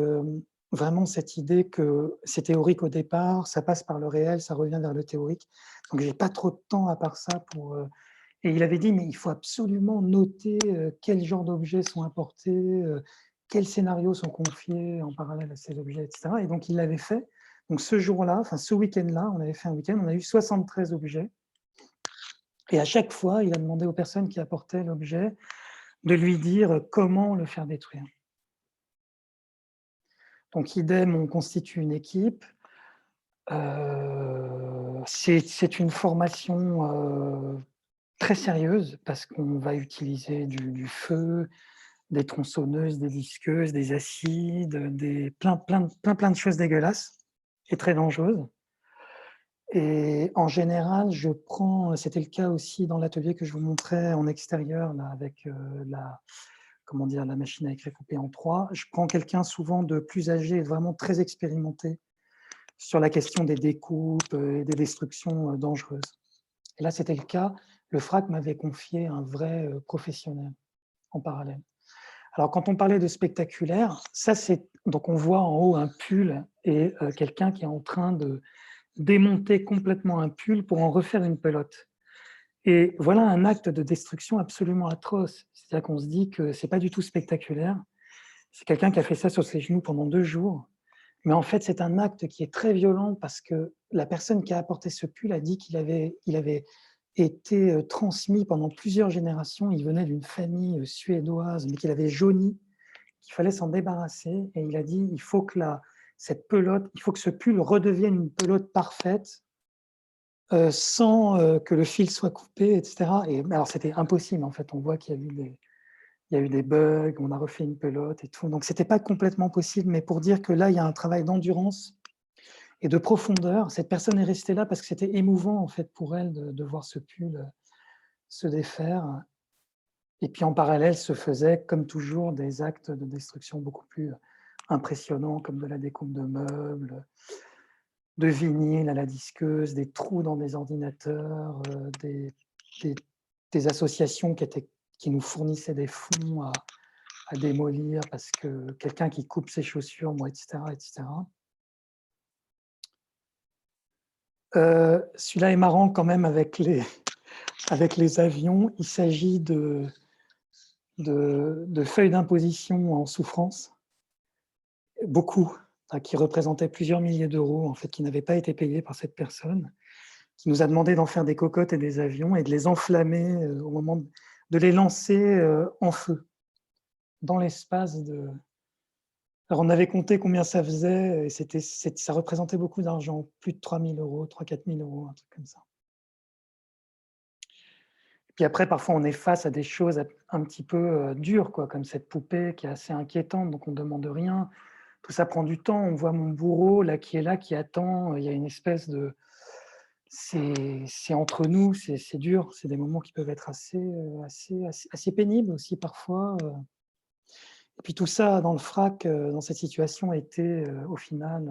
vraiment cette idée que c'est théorique au départ, ça passe par le réel, ça revient vers le théorique. Donc, j'ai pas trop de temps à part ça pour. Et il avait dit, mais il faut absolument noter quel genre d'objets sont apportés, quels scénarios sont confiés en parallèle à ces objets, etc. Et donc, il l'avait fait. Donc, ce jour-là, enfin, ce week-end-là, on avait fait un week-end, on a eu 73 objets. Et à chaque fois, il a demandé aux personnes qui apportaient l'objet de lui dire comment le faire détruire. Donc, idem, on constitue une équipe. C'est une formation très sérieuse parce qu'on va utiliser du feu, des tronçonneuses, des disqueuses, des acides, plein de choses dégueulasses et très dangereuses. Et en général, c'était le cas aussi dans l'atelier que je vous montrais en extérieur, là, avec la machine à écrire coupée en 3. Je prends quelqu'un souvent de plus âgé et vraiment très expérimenté sur la question des découpes et des destructions dangereuses. Et là, c'était le cas. Le FRAC m'avait confié un vrai professionnel en parallèle. Alors, quand on parlait de spectaculaire, ça, c'est donc on voit en haut un pull et quelqu'un qui est en train de démonter complètement un pull pour en refaire une pelote. Et voilà un acte de destruction absolument atroce. C'est-à-dire qu'on se dit que c'est pas du tout spectaculaire. C'est quelqu'un qui a fait ça sur ses genoux pendant 2 jours. Mais en fait, c'est un acte qui est très violent parce que la personne qui a apporté ce pull a dit qu'il avait été transmis pendant plusieurs générations. Il venait d'une famille suédoise, mais qu'il avait jauni, qu'il fallait s'en débarrasser. Et il a dit, il faut que cette pelote, il faut que ce pull redevienne une pelote parfaite sans que le fil soit coupé, etc. Et alors, c'était impossible, en fait. On voit qu'il y a eu des bugs, on a refait une pelote et tout. Donc, ce n'était pas complètement possible, mais pour dire que là, il y a un travail d'endurance et de profondeur. Cette personne est restée là parce que c'était émouvant, en fait, pour elle de voir ce pull se défaire. Et puis, en parallèle, se faisaient, comme toujours, des actes de destruction beaucoup plus impressionnants, comme de la découpe de meubles, de vinyle à la disqueuse, des trous dans des ordinateurs, des associations qui nous fournissaient des fonds à démolir parce que quelqu'un qui coupe ses chaussures, moi, etc. etc. Celui-là est marrant quand même avec les avions. Il s'agit de feuilles d'imposition en souffrance, beaucoup, qui représentaient plusieurs milliers d'euros, en fait, qui n'avaient pas été payés par cette personne, qui nous a demandé d'en faire des cocottes et des avions et de les enflammer au moment de les lancer en feu dans l'espace de... Alors, on avait compté combien ça faisait, et ça représentait beaucoup d'argent, plus de 3 000 euros, 3 000 à 4 000 euros, un truc comme ça. Et puis après, parfois, on est face à des choses un petit peu dures, quoi, comme cette poupée qui est assez inquiétante, donc on ne demande rien. Tout ça prend du temps. On voit mon bourreau là, qui attend. Il y a une espèce de... C'est entre nous, c'est dur. C'est des moments qui peuvent être assez pénibles aussi parfois. Et puis tout ça, dans le FRAC, dans cette situation, a été au final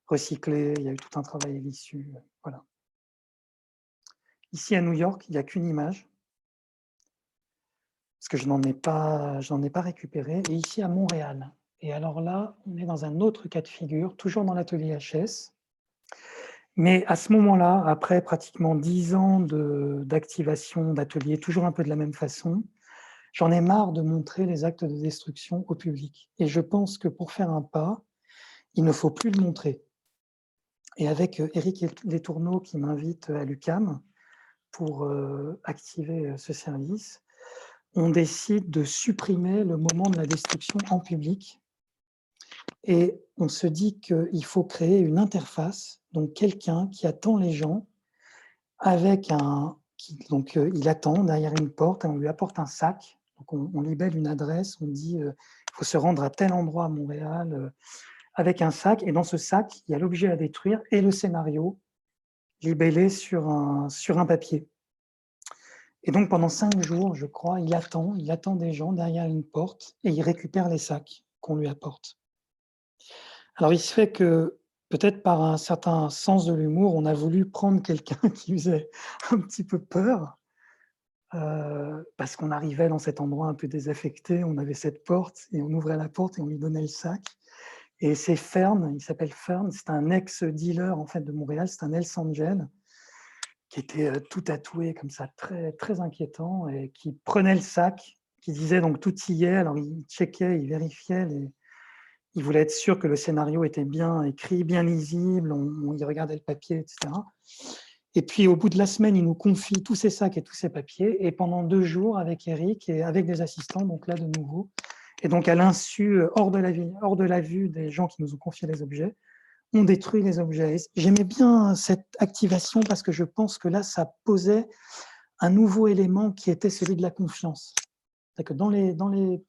recyclé. Il y a eu tout un travail à l'issue. Voilà. Ici à New York, il n'y a qu'une image, parce que je n'en ai pas récupéré. Et ici à Montréal, Et alors là, on est dans un autre cas de figure, toujours dans l'atelier HS. Mais à ce moment-là, après pratiquement 10 ans d'activation d'atelier, toujours un peu de la même façon, j'en ai marre de montrer les actes de destruction au public. Et je pense que pour faire un pas, il ne faut plus le montrer. Et avec Éric Letourneau qui m'invite à l'UQAM pour activer ce service, on décide de supprimer le moment de la destruction en public. Et on se dit qu'il faut créer une interface, donc quelqu'un qui attend les gens avec donc il attend derrière une porte et on lui apporte un sac. Donc on libelle une adresse, on dit il faut se rendre à tel endroit à Montréal avec un sac. Et dans ce sac, il y a l'objet à détruire et le scénario libellé sur un papier. Et donc pendant 5 jours, je crois, il attend des gens derrière une porte et il récupère les sacs qu'on lui apporte. Alors il se fait que, peut-être par un certain sens de l'humour, on a voulu prendre quelqu'un qui faisait un petit peu peur, parce qu'on arrivait dans cet endroit un peu désaffecté, on avait cette porte et on ouvrait la porte et on lui donnait le sac. Et c'est Fern, il s'appelle Fern, c'est un ex-dealer en fait de Montréal, c'est un Hells Angel qui était tout tatoué comme ça, très, très inquiétant, et qui prenait le sac, qui disait donc tout y est, alors il checkait, il vérifiait, il voulait être sûr que le scénario était bien écrit, bien lisible, on y regardait le papier, etc. Et puis au bout de la semaine, il nous confie tous ces sacs et tous ces papiers, et pendant 2 jours avec Eric et avec des assistants, donc là de nouveau, et donc à l'insu, hors de la vue des gens qui nous ont confié les objets, on détruit les objets. J'aimais bien cette activation parce que je pense que là, ça posait un nouveau élément qui était celui de la confiance. C'est-à-dire que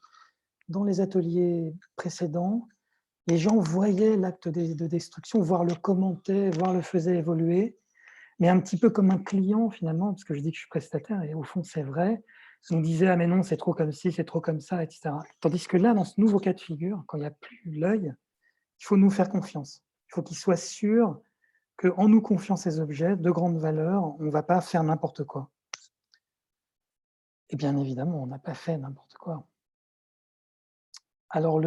dans les ateliers précédents, les gens voyaient l'acte de destruction, voire le commentaient, voire le faisaient évoluer, mais un petit peu comme un client finalement, parce que je dis que je suis prestataire, et au fond c'est vrai, on me disait « ah mais non, c'est trop comme ci, c'est trop comme ça », etc. Tandis que là, dans ce nouveau cas de figure, quand il n'y a plus l'œil, il faut nous faire confiance. Il faut qu'il soit sûr qu'en nous confiant ces objets de grande valeur, on ne va pas faire n'importe quoi. Et bien évidemment, on n'a pas fait n'importe quoi. Alors,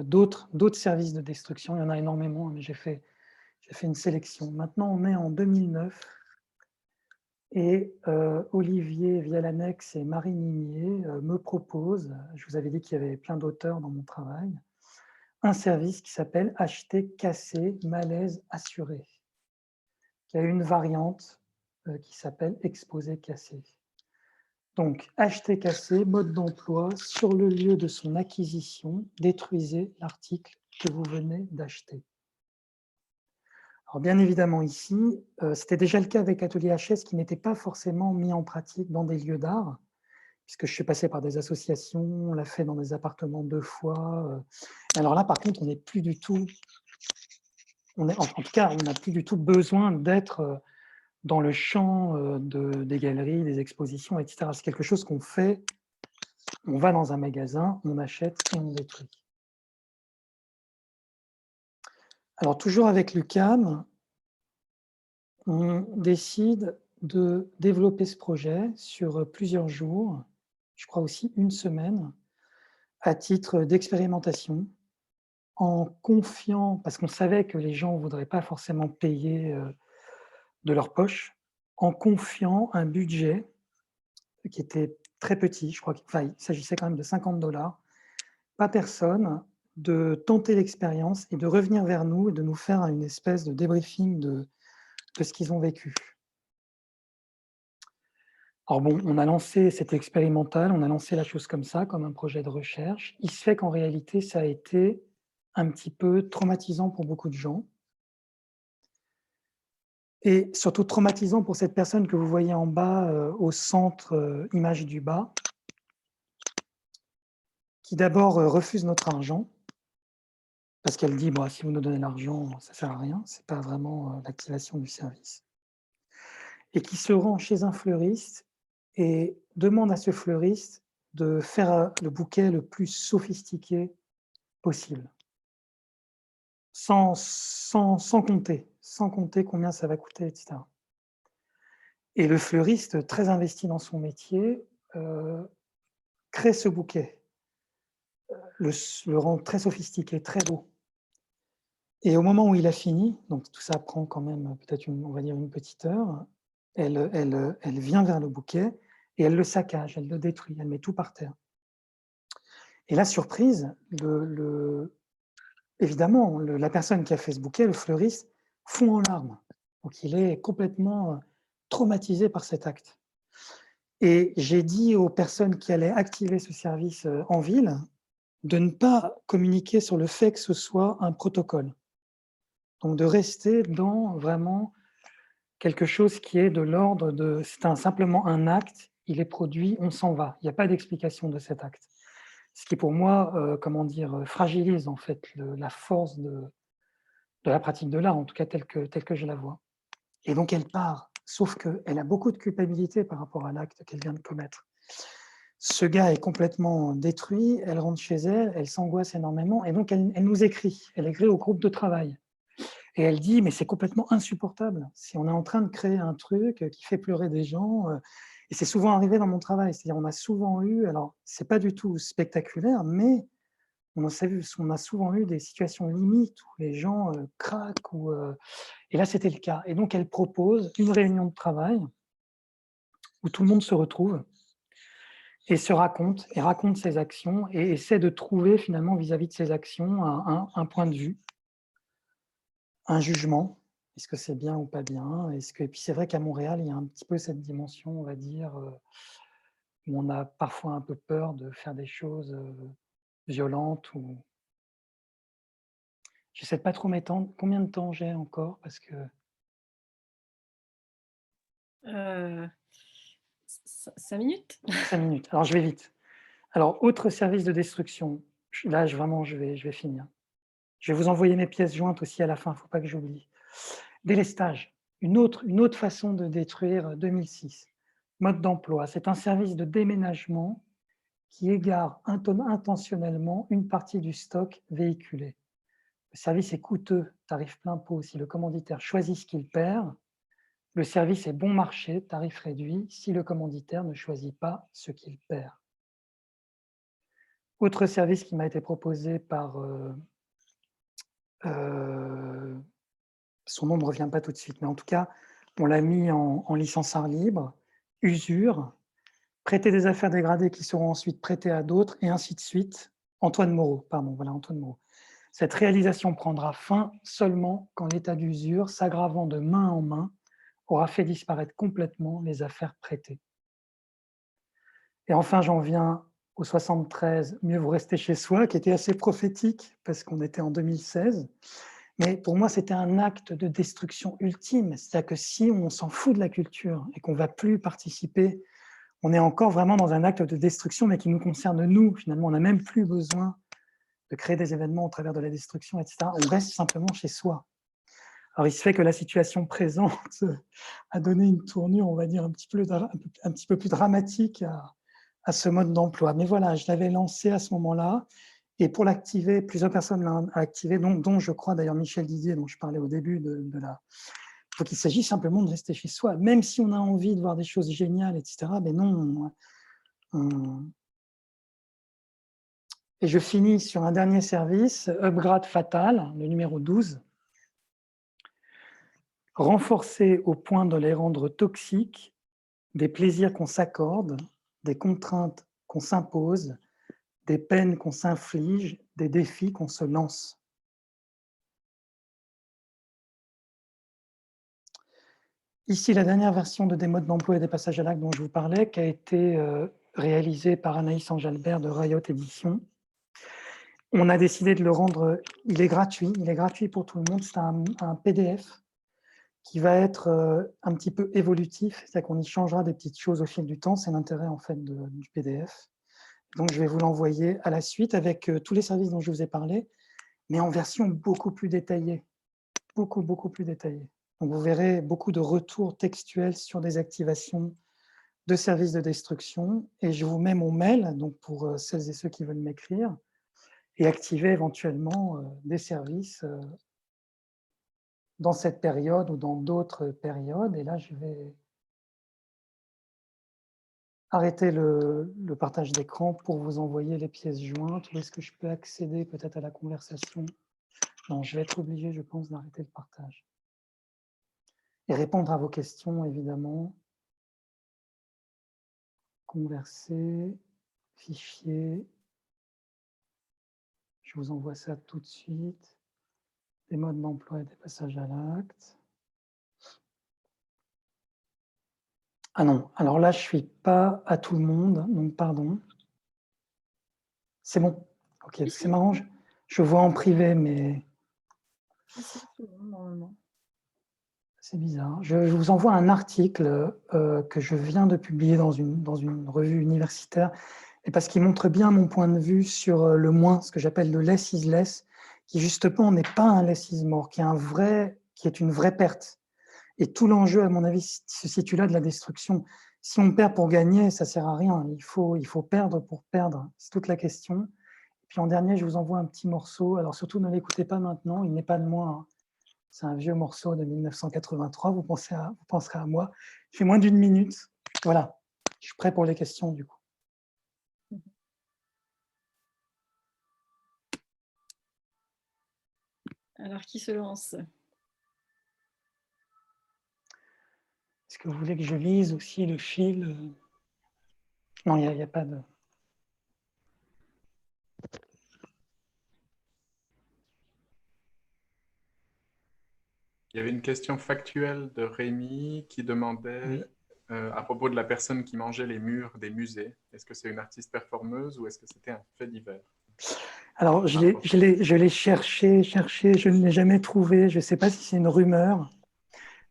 d'autres services de destruction, il y en a énormément, mais j'ai fait une sélection. Maintenant, on est en 2009 et Olivier Vialanex et Marie Nimier me proposent, je vous avais dit qu'il y avait plein d'auteurs dans mon travail, un service qui s'appelle « Acheter, casser, malaise assuré », qui a une variante qui s'appelle « Exposer, casser ». Donc, acheter, casser, mode d'emploi, sur le lieu de son acquisition, détruisez l'article que vous venez d'acheter. Alors, bien évidemment, ici, c'était déjà le cas avec Atelier HS qui n'était pas forcément mis en pratique dans des lieux d'art, puisque je suis passé par des associations, on l'a fait dans des appartements 2 fois. Alors là, par contre, on n'est plus du tout, en tout cas, on n'a plus du tout besoin d'être dans le champ des galeries, des expositions, etc. C'est quelque chose qu'on fait, on va dans un magasin, on achète et on détruit. Alors, toujours avec l'UQAM, on décide de développer ce projet sur plusieurs jours, je crois aussi 1 semaine, à titre d'expérimentation, en confiant, parce qu'on savait que les gens ne voudraient pas forcément payer de leur poche, en confiant un budget qui était très petit, je crois qu'il s'agissait quand même de $50 par personne, de tenter l'expérience et de revenir vers nous et de nous faire une espèce de débriefing de ce qu'ils ont vécu. Alors bon, on a lancé, c'était expérimental, on a lancé la chose comme ça, comme un projet de recherche. Il se fait qu'en réalité, ça a été un petit peu traumatisant pour beaucoup de gens. Et surtout traumatisant pour cette personne que vous voyez en bas, au centre, image du bas, qui d'abord refuse notre argent, parce qu'elle dit bah, « si vous nous donnez l'argent, ça ne sert à rien, ce n'est pas vraiment l'activation du service ». Et qui se rend chez un fleuriste et demande à ce fleuriste de faire le bouquet le plus sophistiqué possible, sans compter combien ça va coûter, etc. Et le fleuriste, très investi dans son métier, crée ce bouquet. le rend très sophistiqué, très beau. Et au moment où il a fini, donc tout ça prend quand même peut-être, on va dire, une petite heure, elle vient vers le bouquet et elle le saccage, elle le détruit, elle met tout par terre. Et la surprise, évidemment, la personne qui a fait ce bouquet, le fleuriste, fond en larmes. Donc il est complètement traumatisé par cet acte. Et j'ai dit aux personnes qui allaient activer ce service en ville de ne pas communiquer sur le fait que ce soit un protocole. Donc de rester dans vraiment quelque chose qui est de l'ordre de... C'est simplement un acte, il est produit, on s'en va. Il n'y a pas d'explication de cet acte. Ce qui pour moi, comment dire, fragilise en fait la force de la pratique de l'art, en tout cas telle que je la vois. Et donc elle part, sauf qu'elle a beaucoup de culpabilité par rapport à l'acte qu'elle vient de commettre. Ce gars est complètement détruit, elle rentre chez elle, elle s'angoisse énormément, et donc elle nous écrit, elle écrit au groupe de travail. Et elle dit, mais c'est complètement insupportable, si on est en train de créer un truc qui fait pleurer des gens, et c'est souvent arrivé dans mon travail, c'est-à-dire on a souvent eu, alors c'est pas du tout spectaculaire, mais on a souvent eu des situations limites où les gens craquent, et là c'était le cas. Et donc elle propose une réunion de travail où tout le monde se retrouve et se raconte, et raconte ses actions, et essaie de trouver finalement vis-à-vis de ses actions un point de vue, un jugement. Est-ce que c'est bien ou pas bien? Et puis c'est vrai qu'à Montréal, il y a un petit peu cette dimension, on va dire, où on a parfois un peu peur de faire des choses violentes. J'essaie de pas trop m'étendre. Combien de temps j'ai encore? Parce que... 5 minutes. 5 minutes. Alors je vais vite. Alors, autre service de destruction. Là, vraiment, je vais finir. Je vais vous envoyer mes pièces jointes aussi à la fin, il ne faut pas que j'oublie. Délestage, une autre façon de détruire 2006. Mode d'emploi, c'est un service de déménagement qui égare intentionnellement une partie du stock véhiculé. Le service est coûteux, tarif plein pot si le commanditaire choisit ce qu'il perd. Le service est bon marché, tarif réduit si le commanditaire ne choisit pas ce qu'il perd. Autre service qui m'a été proposé par... son nom ne me revient pas tout de suite, mais en tout cas, on l'a mis en licence art libre, usure, prêter des affaires dégradées qui seront ensuite prêtées à d'autres, et ainsi de suite. Antoine Moreau, pardon, voilà, Antoine Moreau. Cette réalisation prendra fin seulement quand l'état d'usure, s'aggravant de main en main, aura fait disparaître complètement les affaires prêtées. Et enfin, j'en viens au 73, mieux vous rester chez soi, qui était assez prophétique, parce qu'on était en 2016. Mais pour moi, c'était un acte de destruction ultime. C'est-à-dire que si on s'en fout de la culture et qu'on ne va plus participer, on est encore vraiment dans un acte de destruction, mais qui nous concerne nous. Finalement, on n'a même plus besoin de créer des événements au travers de la destruction, etc. On reste simplement chez soi. Alors, il se fait que la situation présente a donné une tournure, on va dire, un petit peu plus dramatique à ce mode d'emploi. Mais voilà, je l'avais lancé à ce moment-là. Et pour l'activer, plusieurs personnes l'ont activé, dont je crois d'ailleurs Michel Didier, dont je parlais au début de la... Donc il s'agit simplement de rester chez soi, même si on a envie de voir des choses géniales, etc. Mais non. Et je finis sur un dernier service, Upgrade Fatal, le numéro 12. Renforcer au point de les rendre toxiques, des plaisirs qu'on s'accorde, des contraintes qu'on s'impose, des peines qu'on s'inflige, des défis qu'on se lance. Ici, la dernière version de Des modes d'emploi et des passages à l'acte dont je vous parlais, qui a été réalisée par Anaïs Angelbert de Riot Éditions. On a décidé de le rendre, il est gratuit pour tout le monde, c'est un PDF qui va être un petit peu évolutif, c'est-à-dire qu'on y changera des petites choses au fil du temps, c'est l'intérêt en fait du PDF. Donc je vais vous l'envoyer à la suite avec tous les services dont je vous ai parlé, mais en version beaucoup plus détaillée, beaucoup plus détaillée. Donc vous verrez beaucoup de retours textuels sur des activations de services de destruction, et je vous mets mon mail, donc pour celles et ceux qui veulent m'écrire, et activer éventuellement des services dans cette période ou dans d'autres périodes. Et là, je vais arrêter le partage d'écran pour vous envoyer les pièces jointes. Où est-ce que je peux accéder peut-être à la conversation? Non, je vais être obligé, je pense, d'arrêter le partage. Et répondre à vos questions, évidemment. Converser, fichier. Je vous envoie ça tout de suite. Des modes d'emploi et des passages à l'acte. Ah non, alors là, je ne suis pas à tout le monde, donc pardon. C'est bon. Ok, c'est marrant, je vois en privé, mais C'est tout, normalement. c'est bizarre. Je vous envoie un article que je viens de publier dans une revue universitaire, et parce qu'il montre bien mon point de vue sur le moins, ce que j'appelle le less is less, qui justement n'est pas un less is more, qui est une vraie perte. Et tout l'enjeu, à mon avis, se situe là de la destruction. Si on perd pour gagner, ça ne sert à rien. Il faut perdre pour perdre. C'est toute la question. Puis en dernier, je vous envoie un petit morceau. Alors surtout, ne l'écoutez pas maintenant, il n'est pas de moi. Hein. C'est un vieux morceau de 1983, vous penserez à moi. Il fait moins d'une minute. Voilà, je suis prêt pour les questions du coup. Alors, qui se lance? Est-ce que vous voulez que je lise aussi le fil? Non, il n'y a pas de... Il y avait une question factuelle de Rémi qui demandait à propos de la personne qui mangeait les murs des musées. Est-ce que c'est une artiste performeuse ou est-ce que c'était un fait divers? Alors, je l'ai cherché, je ne l'ai jamais trouvé. Je ne sais pas si c'est une rumeur.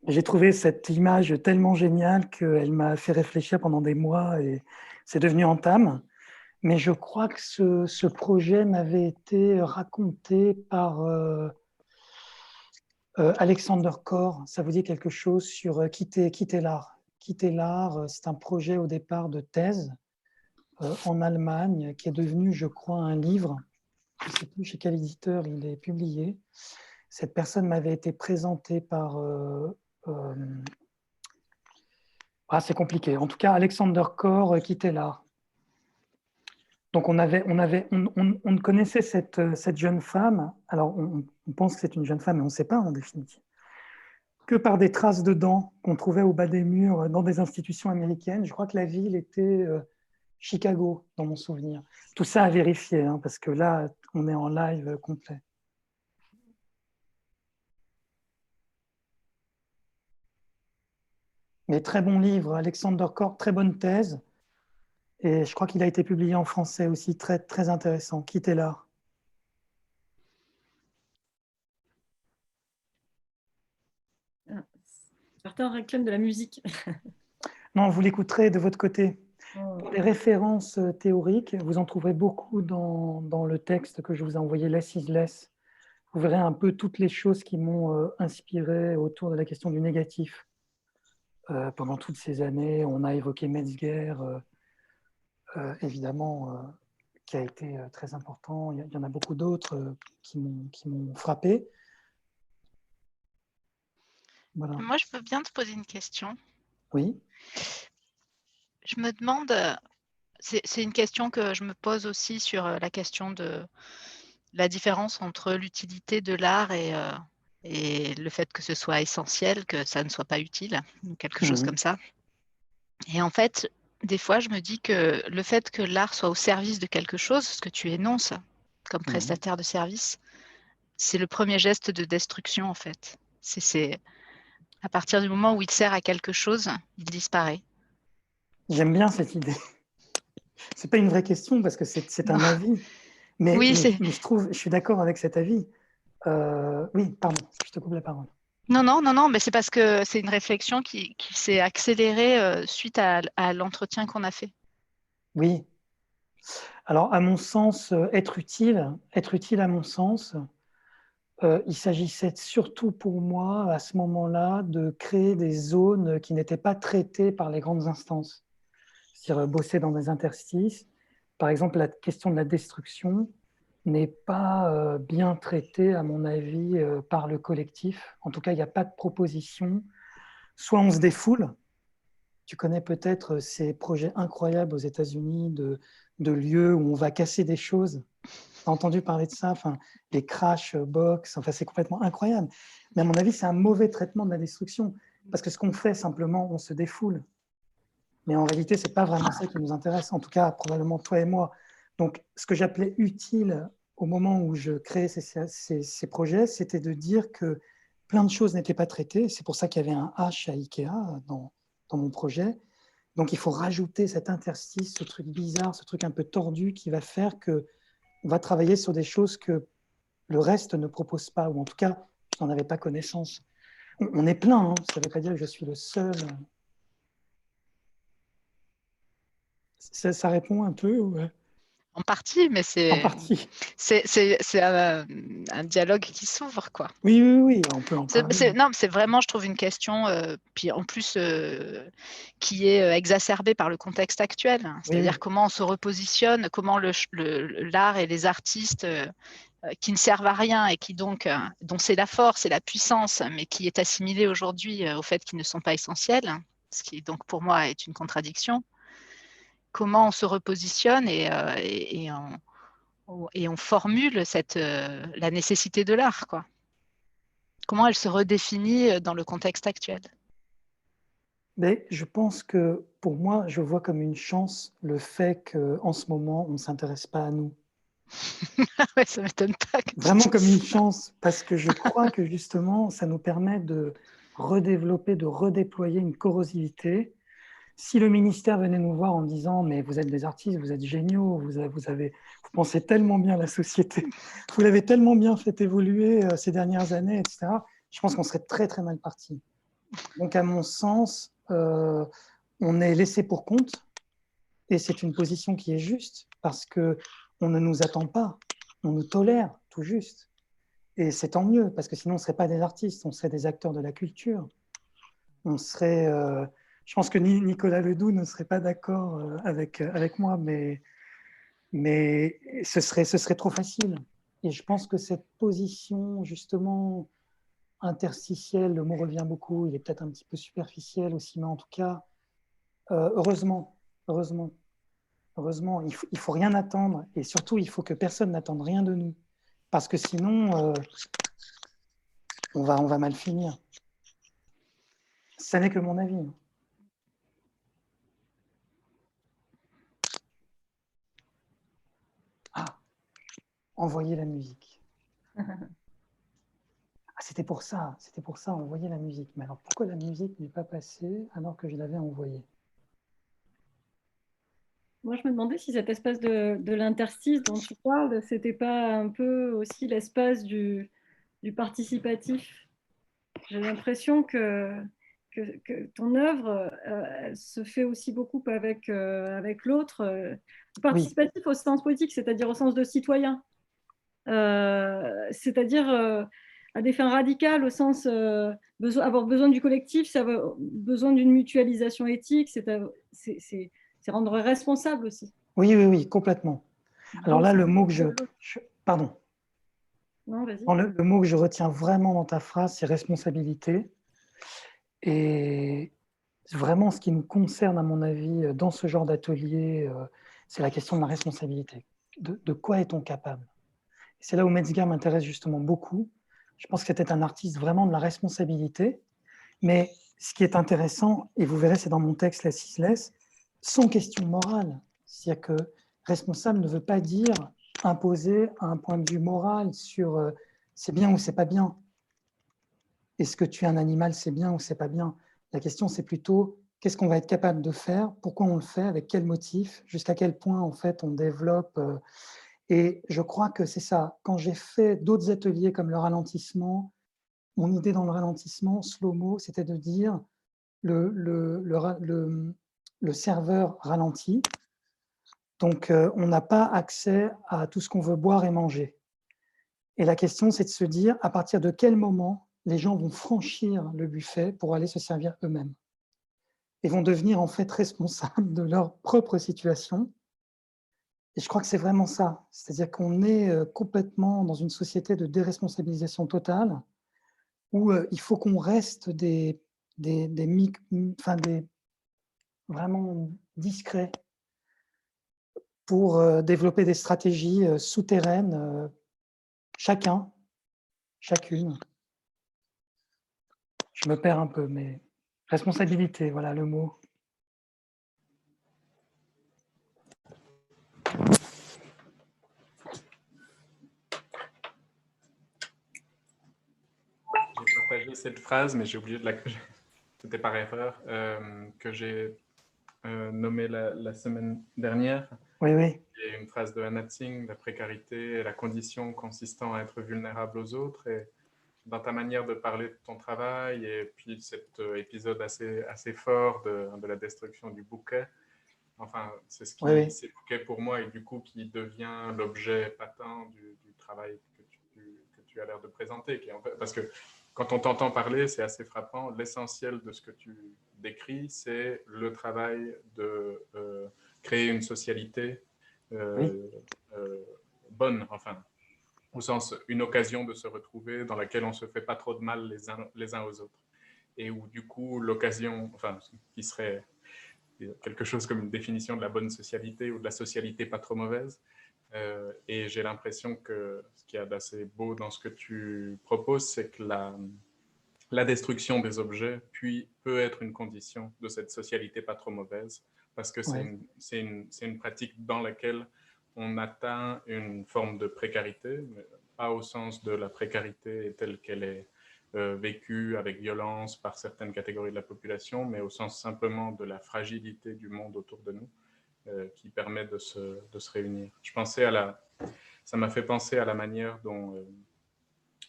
J'ai trouvé cette image tellement géniale qu'elle m'a fait réfléchir pendant des mois et c'est devenu Entame. Mais je crois que ce projet m'avait été raconté par Alexander Kor. Ça vous dit quelque chose sur quitter l'art? Quitter l'art, c'est un projet au départ de thèse en Allemagne qui est devenu, je crois, un livre. Je ne sais plus chez quel éditeur il est publié. Cette personne m'avait été présentée par... c'est compliqué. En tout cas, Alexander Kor quittait l'art. Donc, on ne connaissait cette jeune femme. Alors, on pense que c'est une jeune femme, mais on ne sait pas en définitive. Que par des traces de dents qu'on trouvait au bas des murs dans des institutions américaines. Je crois que la ville était Chicago, dans mon souvenir. Tout ça à vérifier, hein, parce que là, on est en live complet. Mais très bon livre, Alexander Kor, très bonne thèse. Et je crois qu'il a été publié en français aussi, très, très intéressant. Quitter l'art. Certains réclament de la musique. Non, vous l'écouterez de votre côté. Oh. Pour les références théoriques, vous en trouverez beaucoup dans le texte que je vous ai envoyé, Less is Less. Vous verrez un peu toutes les choses qui m'ont inspiré autour de la question du négatif. Pendant toutes ces années, on a évoqué Metzger, évidemment, qui a été très important. Il y en a beaucoup d'autres qui m'ont frappé. Voilà. Moi, je veux bien te poser une question. Oui. Je me demande, c'est une question que je me pose aussi sur la question de la différence entre l'utilité de l'art et le fait que ce soit essentiel, que ça ne soit pas utile, ou quelque chose comme ça. Et en fait, des fois, je me dis que le fait que l'art soit au service de quelque chose, ce que tu énonces comme prestataire de service, c'est le premier geste de destruction, en fait. C'est à partir du moment où il sert à quelque chose, il disparaît. J'aime bien cette idée. C'est pas une vraie question parce que c'est un avis. Mais, oui, mais je suis d'accord avec cet avis. Oui, pardon, je te coupe la parole. Non, mais c'est parce que c'est une réflexion qui s'est accélérée suite à l'entretien qu'on a fait. Oui. Alors, à mon sens, être utile à mon sens, il s'agissait surtout pour moi, à ce moment-là, de créer des zones qui n'étaient pas traitées par les grandes instances. C'est-à-dire bosser dans des interstices. Par exemple, la question de la destruction n'est pas bien traitée, à mon avis, par le collectif. En tout cas, il n'y a pas de proposition. Soit on se défoule, Tu connais peut-être ces projets incroyables aux États-Unis de lieux où on va casser des choses. Tu as entendu parler de ça, enfin, les crash box, enfin, c'est complètement incroyable. Mais à mon avis, c'est un mauvais traitement de la destruction. Parce que ce qu'on fait, simplement, on se défoule. Mais en réalité, ce n'est pas vraiment ça qui nous intéresse. En tout cas, probablement toi et moi. Donc, ce que j'appelais utile au moment où je créais ces projets, c'était de dire que plein de choses n'étaient pas traitées. C'est pour ça qu'il y avait un H à Ikea dans mon projet. Donc, il faut rajouter cet interstice, ce truc bizarre, ce truc un peu tordu qui va faire qu'on va travailler sur des choses que le reste ne propose pas, ou en tout cas, je n'en avais pas connaissance. On est plein, hein. Ça ne veut pas dire que je suis le seul. Ça répond un peu ou... En partie, mais En partie. c'est un dialogue qui s'ouvre, quoi. Oui, oui, oui, on peut en parler. Non, c'est vraiment, je trouve, une question, puis en plus, qui est exacerbée par le contexte actuel. C'est-à-dire Oui. comment on se repositionne, comment l'art et les artistes qui ne servent à rien et qui donc, dont c'est la force et la puissance, mais qui est assimilée aujourd'hui au fait qu'ils ne sont pas essentiels, ce qui donc pour moi est une contradiction. Comment on se repositionne et on formule la nécessité de l'art, quoi. Comment elle se redéfinit dans le contexte actuel? Mais je pense que pour moi, je vois comme une chance le fait qu'en ce moment, on ne s'intéresse pas à nous. Ouais, ça ne m'étonne pas que tu Vraiment comme une dises ça. chance, parce que je crois que justement, ça nous permet de redévelopper, de redéployer une corrosivité. Si le ministère venait nous voir en disant « mais vous êtes des artistes, vous êtes géniaux, vous pensez tellement bien la société, vous l'avez tellement bien fait évoluer ces dernières années, etc. », je pense qu'on serait très très mal parti. Donc à mon sens, on est laissé pour compte et c'est une position qui est juste parce qu'on ne nous attend pas, on nous tolère tout juste. Et c'est tant mieux parce que sinon on ne serait pas des artistes, on serait des acteurs de la culture. On serait, je pense que Nicolas Ledoux ne serait pas d'accord avec moi, mais ce serait trop facile. Et je pense que cette position justement interstitielle, le mot revient beaucoup, il est peut-être un petit peu superficiel aussi, mais en tout cas, heureusement, il faut rien attendre et surtout, il faut que personne n'attende rien de nous parce que sinon, on va mal finir. Ça n'est que mon avis. Ah, envoyer la musique. Ah, c'était pour ça, envoyer la musique. Mais alors, pourquoi la musique n'est pas passée alors que je l'avais envoyée? Moi, je me demandais si cet espace de l'interstice dont tu parles, c'était pas un peu aussi l'espace du participatif. J'ai l'impression que ton œuvre elle se fait aussi beaucoup avec l'autre. Oui, Participatif au sens politique, c'est-à-dire au sens de citoyen. C'est-à-dire à des fins radicales, au sens avoir besoin du collectif, ça avoir besoin d'une mutualisation éthique, c'est rendre responsable aussi. oui, complètement. Alors Donc, là, ça le mot que fait- pardon, Non, vas-y. non, le mot que je retiens vraiment dans ta phrase, c'est responsabilité. Et vraiment, ce qui nous concerne, à mon avis, dans ce genre d'atelier, c'est la question de la responsabilité. De quoi est-on capable? C'est là où Metzger m'intéresse justement beaucoup. Je pense que c'était un artiste vraiment de la responsabilité. Mais ce qui est intéressant, et vous verrez, c'est dans mon texte, La Cislès, sans question morale. C'est-à-dire que responsable ne veut pas dire imposer un point de vue moral sur c'est bien ou c'est pas bien. Est-ce que tuer un animal, c'est bien ou c'est pas bien? La question, c'est plutôt qu'est-ce qu'on va être capable de faire, pourquoi on le fait, avec quel motif, jusqu'à quel point, en fait, on développe. Et je crois que c'est ça. Quand j'ai fait d'autres ateliers comme le ralentissement, mon idée dans le ralentissement, slow-mo, c'était de dire le serveur ralentit, donc on n'a pas accès à tout ce qu'on veut boire et manger. Et la question, c'est de se dire à partir de quel moment les gens vont franchir le buffet pour aller se servir eux-mêmes et vont devenir en fait responsables de leur propre situation. Et je crois que c'est vraiment ça. C'est-à-dire qu'on est complètement dans une société de déresponsabilisation totale où il faut qu'on reste des vraiment discret pour développer des stratégies souterraines, chacune. Je me perds un peu, mais responsabilité, voilà le mot. J'ai partagé cette phrase, mais j'ai oublié de la... C'était par erreur, que j'ai nommée la semaine dernière. Oui, oui. Il y a une phrase de Anna Tsing, la précarité est la condition consistant à être vulnérable aux autres. Et dans ta manière de parler de ton travail, et puis cet épisode assez fort de la destruction du bouquet, enfin, c'est ce Oui, qui oui. s'évoquait pour moi et du coup qui devient l'objet patent du travail que tu as l'air de présenter. Parce que quand on t'entend parler, c'est assez frappant. L'essentiel de ce que tu décris, c'est le travail de créer une socialité bonne, enfin, au sens une occasion de se retrouver dans laquelle on ne se fait pas trop de mal les uns aux autres. Et où du coup, l'occasion, enfin, qui serait quelque chose comme une définition de la bonne socialité ou de la socialité pas trop mauvaise. Et j'ai l'impression que ce qu'il y a d'assez beau dans ce que tu proposes, c'est que la destruction des objets peut être une condition de cette socialité pas trop mauvaise, parce que c'est une pratique dans laquelle on atteint une forme de précarité, mais pas au sens de la précarité telle qu'elle est vécue avec violence par certaines catégories de la population, mais au sens simplement de la fragilité du monde autour de nous qui permet de se réunir. Ça m'a fait penser à la manière dont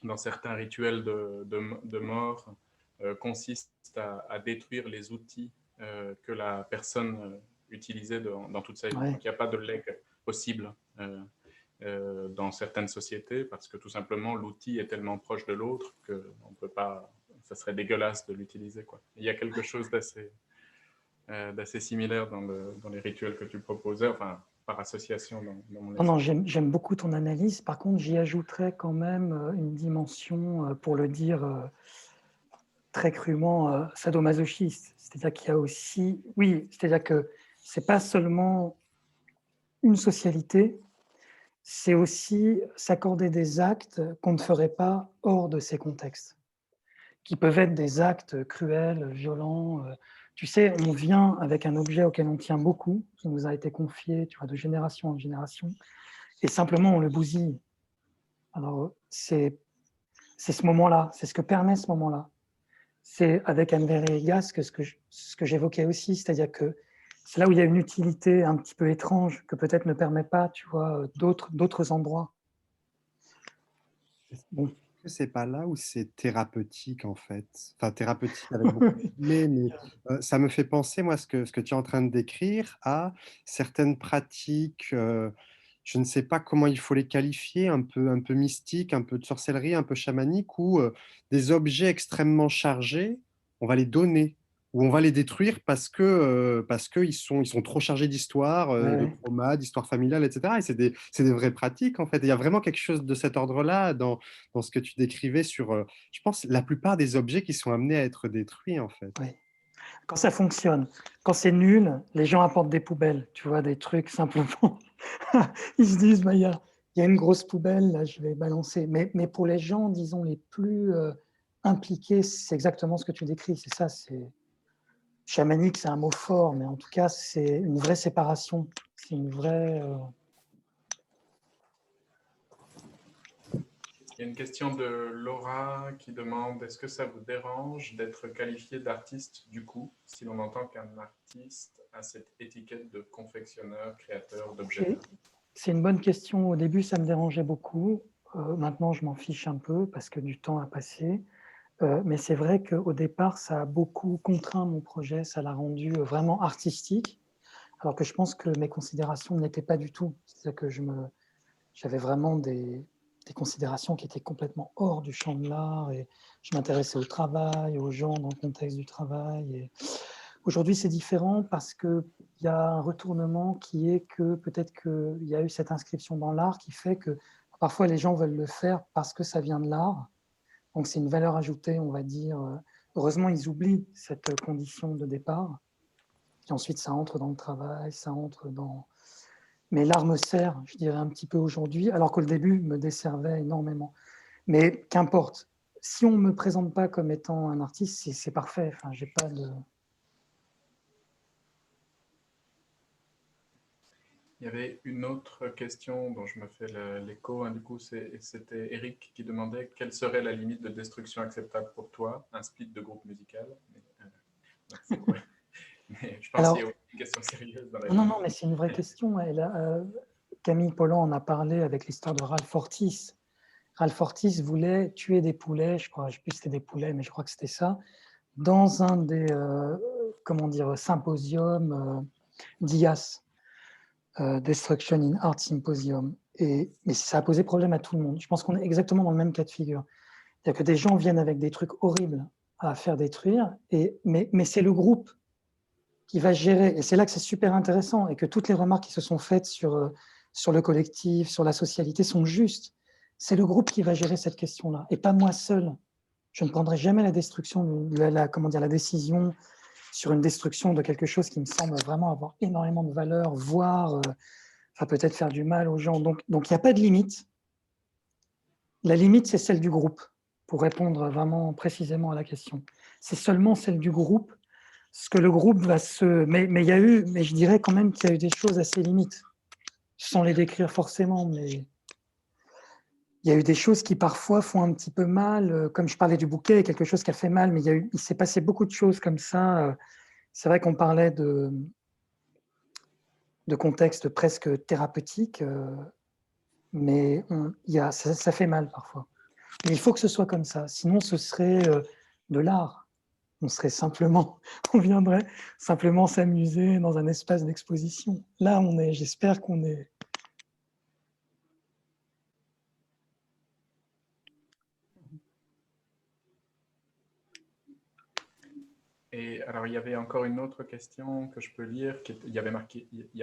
dans certains rituels de mort consiste à détruire les outils que la personne utilisait dans toute sa vie. Ouais. Donc il n'y a pas de legs possible dans certaines sociétés parce que tout simplement l'outil est tellement proche de l'autre qu'on peut pas, ça serait dégueulasse de l'utiliser, quoi. Il y a quelque chose d'assez similaire dans les rituels que tu proposais, enfin par association dans mon Non, j'aime beaucoup ton analyse. Par contre, j'y ajouterais quand même une dimension, pour le dire très crûment, sadomasochiste. C'est-à-dire qu'il y a aussi, oui, c'est-à-dire que c'est pas seulement une socialité, c'est aussi s'accorder des actes qu'on ne ferait pas hors de ces contextes, qui peuvent être des actes cruels, violents. Tu sais, on vient avec un objet auquel on tient beaucoup, qui nous a été confié, tu vois, de génération en génération, et simplement on le bousille. Alors, c'est ce moment-là, c'est ce que permet ce moment-là. C'est avec Anne-Vérée Egas ce que j'évoquais aussi, c'est-à-dire que c'est là où il y a une utilité un petit peu étrange que peut-être ne permet pas, tu vois, d'autres endroits. Bon. C'est pas là où c'est thérapeutique en fait, enfin thérapeutique avec beaucoup de guillemets, mais ça me fait penser, moi, ce que tu es en train de décrire, à certaines pratiques, je ne sais pas comment il faut les qualifier, un peu mystiques, un peu de sorcellerie, un peu chamanique, où des objets extrêmement chargés, on va les donner ou on va les détruire parce que ils sont trop chargés d'histoire, de trauma, d'histoire familiale, etc. Et c'est des vraies pratiques en fait. Et il y a vraiment quelque chose de cet ordre-là dans ce que tu décrivais sur, je pense, la plupart des objets qui sont amenés à être détruits en fait. Oui. Quand ça fonctionne, quand c'est nul, les gens apportent des poubelles, tu vois, des trucs simplement. Ils se disent, bah, il y a une grosse poubelle, là, je vais balancer. Mais pour les gens, disons, les plus impliqués, c'est exactement ce que tu décris. C'est ça, c'est chamanique, c'est un mot fort, mais en tout cas, c'est une vraie séparation. C'est une vraie... Il y a une question de Laura qui demande: est-ce que ça vous dérange d'être qualifié d'artiste du coup, si l'on entend qu'un artiste a cette étiquette de confectionneur, créateur d'objets d'art? C'est une bonne question. Au début, ça me dérangeait beaucoup. Maintenant, je m'en fiche un peu parce que du temps a passé. Mais c'est vrai qu'au départ, ça a beaucoup contraint mon projet. Ça l'a rendu vraiment artistique, alors que je pense que mes considérations n'étaient pas du tout. C'est-à-dire que j'avais vraiment des considérations qui étaient complètement hors du champ de l'art, et je m'intéressais au travail, aux gens dans le contexte du travail. Et aujourd'hui, c'est différent parce qu'il y a un retournement qui est que peut-être qu'il y a eu cette inscription dans l'art qui fait que parfois les gens veulent le faire parce que ça vient de l'art. Donc c'est une valeur ajoutée, on va dire. Heureusement, ils oublient cette condition de départ. Puis ensuite, ça entre dans le travail, ça entre dans... Mais l'art me sert, je dirais, un petit peu aujourd'hui, alors qu'au début, me desservait énormément. Mais qu'importe. Si on ne me présente pas comme étant un artiste, c'est parfait. Enfin, j'ai pas de... Il y avait une autre question dont je me fais l'écho. Hein, du coup, c'était Eric qui demandait quelle serait la limite de destruction acceptable pour toi, un split de groupe musical. C'est quoi? Mais je pense qu'il y a une question sérieuse dans la Non, non, mais c'est une vraie question. Camille Pollan en a parlé avec l'histoire de Ralph Ortiz. Ralph Ortiz voulait tuer des poulets, je crois, je ne sais plus si c'était des poulets, mais je crois que c'était ça, dans un des symposiums d'IAS, Destruction in Art Symposium. Mais ça a posé problème à tout le monde. Je pense qu'on est exactement dans le même cas de figure. C'est-à-dire que des gens viennent avec des trucs horribles à faire détruire, mais c'est le groupe qui va gérer. Et c'est là que c'est super intéressant et que toutes les remarques qui se sont faites sur le collectif, sur la socialité sont justes. C'est le groupe qui va gérer cette question-là et pas moi seul. Je ne prendrai jamais la destruction, la décision sur une destruction de quelque chose qui me semble vraiment avoir énormément de valeur, voire peut-être faire du mal aux gens. Donc, il n'y a pas de limite. La limite, c'est celle du groupe, pour répondre vraiment précisément à la question. C'est seulement celle du groupe. Ce que le groupe va se... Mais je dirais quand même qu'il y a eu des choses assez limites, sans les décrire forcément, mais il y a eu des choses qui parfois font un petit peu mal, comme je parlais du bouquet, quelque chose qui a fait mal, mais il s'est passé beaucoup de choses comme ça. C'est vrai qu'on parlait de contexte presque thérapeutique, mais ça fait mal parfois. Mais il faut que ce soit comme ça, sinon ce serait de l'art. On viendrait simplement s'amuser dans un espace d'exposition. Là, j'espère qu'on est... Et alors, il y avait encore une autre question que je peux lire. Il y a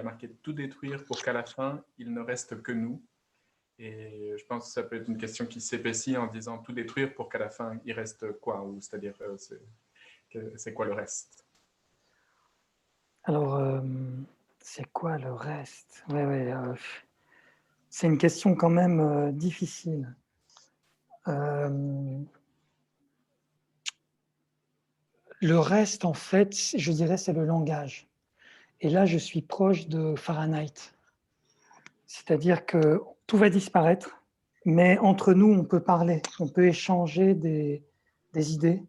marqué « Tout détruire pour qu'à la fin, il ne reste que nous ». Et je pense que ça peut être une question qui s'épaissit en disant « Tout détruire pour qu'à la fin, il reste quoi ?» Ou c'est-à-dire, c'est quoi le reste? Alors, c'est quoi le reste? C'est une question quand même difficile. Le reste, en fait, je dirais, c'est le langage. Et là, je suis proche de Fahrenheit. C'est-à-dire que tout va disparaître, mais entre nous, on peut parler, on peut échanger des idées,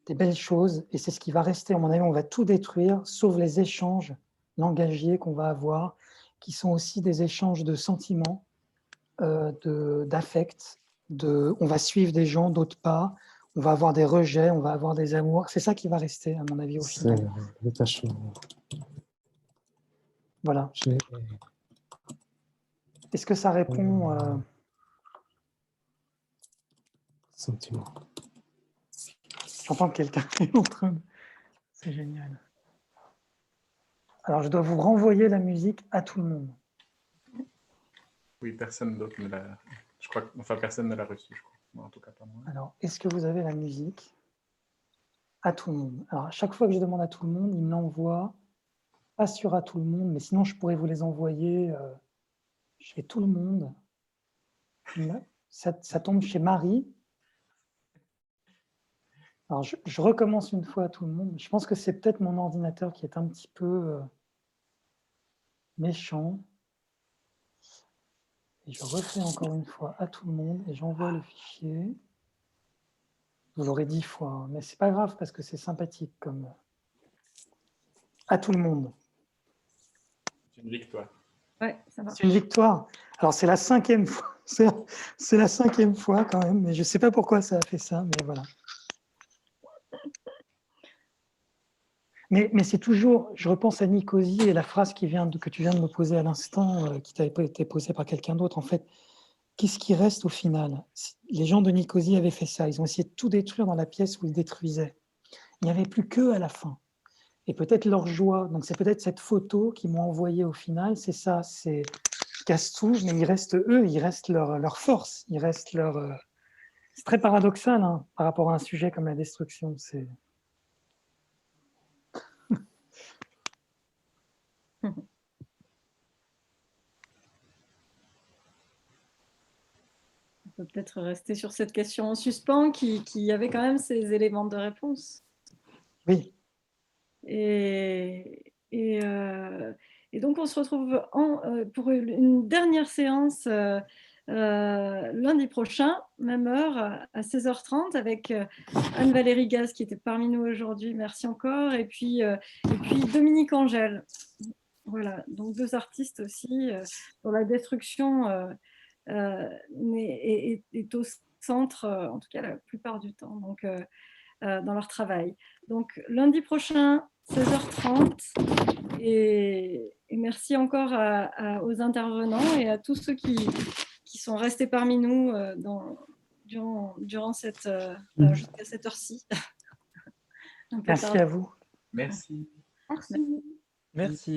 des belles choses, et c'est ce qui va rester. À mon avis, on va tout détruire, sauf les échanges langagiers qu'on va avoir, qui sont aussi des échanges de sentiments, d'affects. On va suivre des gens, d'autres pas. On va avoir des rejets, on va avoir des amours. C'est ça qui va rester, à mon avis, au final. C'est le détachement. Voilà. Est-ce que ça répond Sentiment. J'entends que quelqu'un est en train de... C'est génial. Alors, je dois vous renvoyer la musique à tout le monde. Oui, personne d'autre ne l'a... Je crois que... Enfin, personne ne l'a reçu, je crois. Moi, en tout cas, pas moi. Alors, est-ce que vous avez la musique à tout le monde? Alors, à chaque fois que je demande à tout le monde, il me l'envoie, pas sur à tout le monde, mais sinon, je pourrais vous les envoyer chez tout le monde. Ça tombe chez Marie. Alors, je recommence une fois à tout le monde. Je pense que c'est peut-être mon ordinateur qui est un petit peu méchant. Et je refais encore une fois à tout le monde et j'envoie le fichier. Vous l'aurez 10 fois, hein, mais c'est pas grave parce que c'est sympathique comme à tout le monde. C'est une victoire. Ouais, ça va. C'est une victoire. Alors c'est la 5e fois. C'est la 5e fois quand même, mais je ne sais pas pourquoi ça a fait ça, mais voilà. Mais c'est toujours, je repense à Nicosie et la phrase que tu viens de me poser à l'instant, qui t'avait été posée par quelqu'un d'autre, en fait. Qu'est-ce qui reste au final? Les gens de Nicosie avaient fait ça. Ils ont essayé de tout détruire dans la pièce où ils détruisaient. Il n'y avait plus qu'eux à la fin. Et peut-être leur joie. Donc c'est peut-être cette photo qu'ils m'ont envoyée au final. C'est ça, c'est ils cassent tout, mais il reste eux, il reste leur force, il reste leur... C'est très paradoxal hein, par rapport à un sujet comme la destruction. peut peut-être rester sur cette question en suspens qui avait quand même ses éléments de réponse. Oui. Et donc, on se retrouve pour une dernière séance lundi prochain, même heure, à 16h30, avec Anne-Valérie Gaz, qui était parmi nous aujourd'hui. Merci encore. Et puis Dominique Angèle. Voilà, donc 2 artistes aussi dont la destruction est au centre, en tout cas la plupart du temps, donc, dans leur travail. Donc lundi prochain, 16h30, et merci encore aux intervenants et à tous ceux qui sont restés parmi nous durant jusqu'à cette heure-ci. Merci à vous. Merci. Merci. Merci.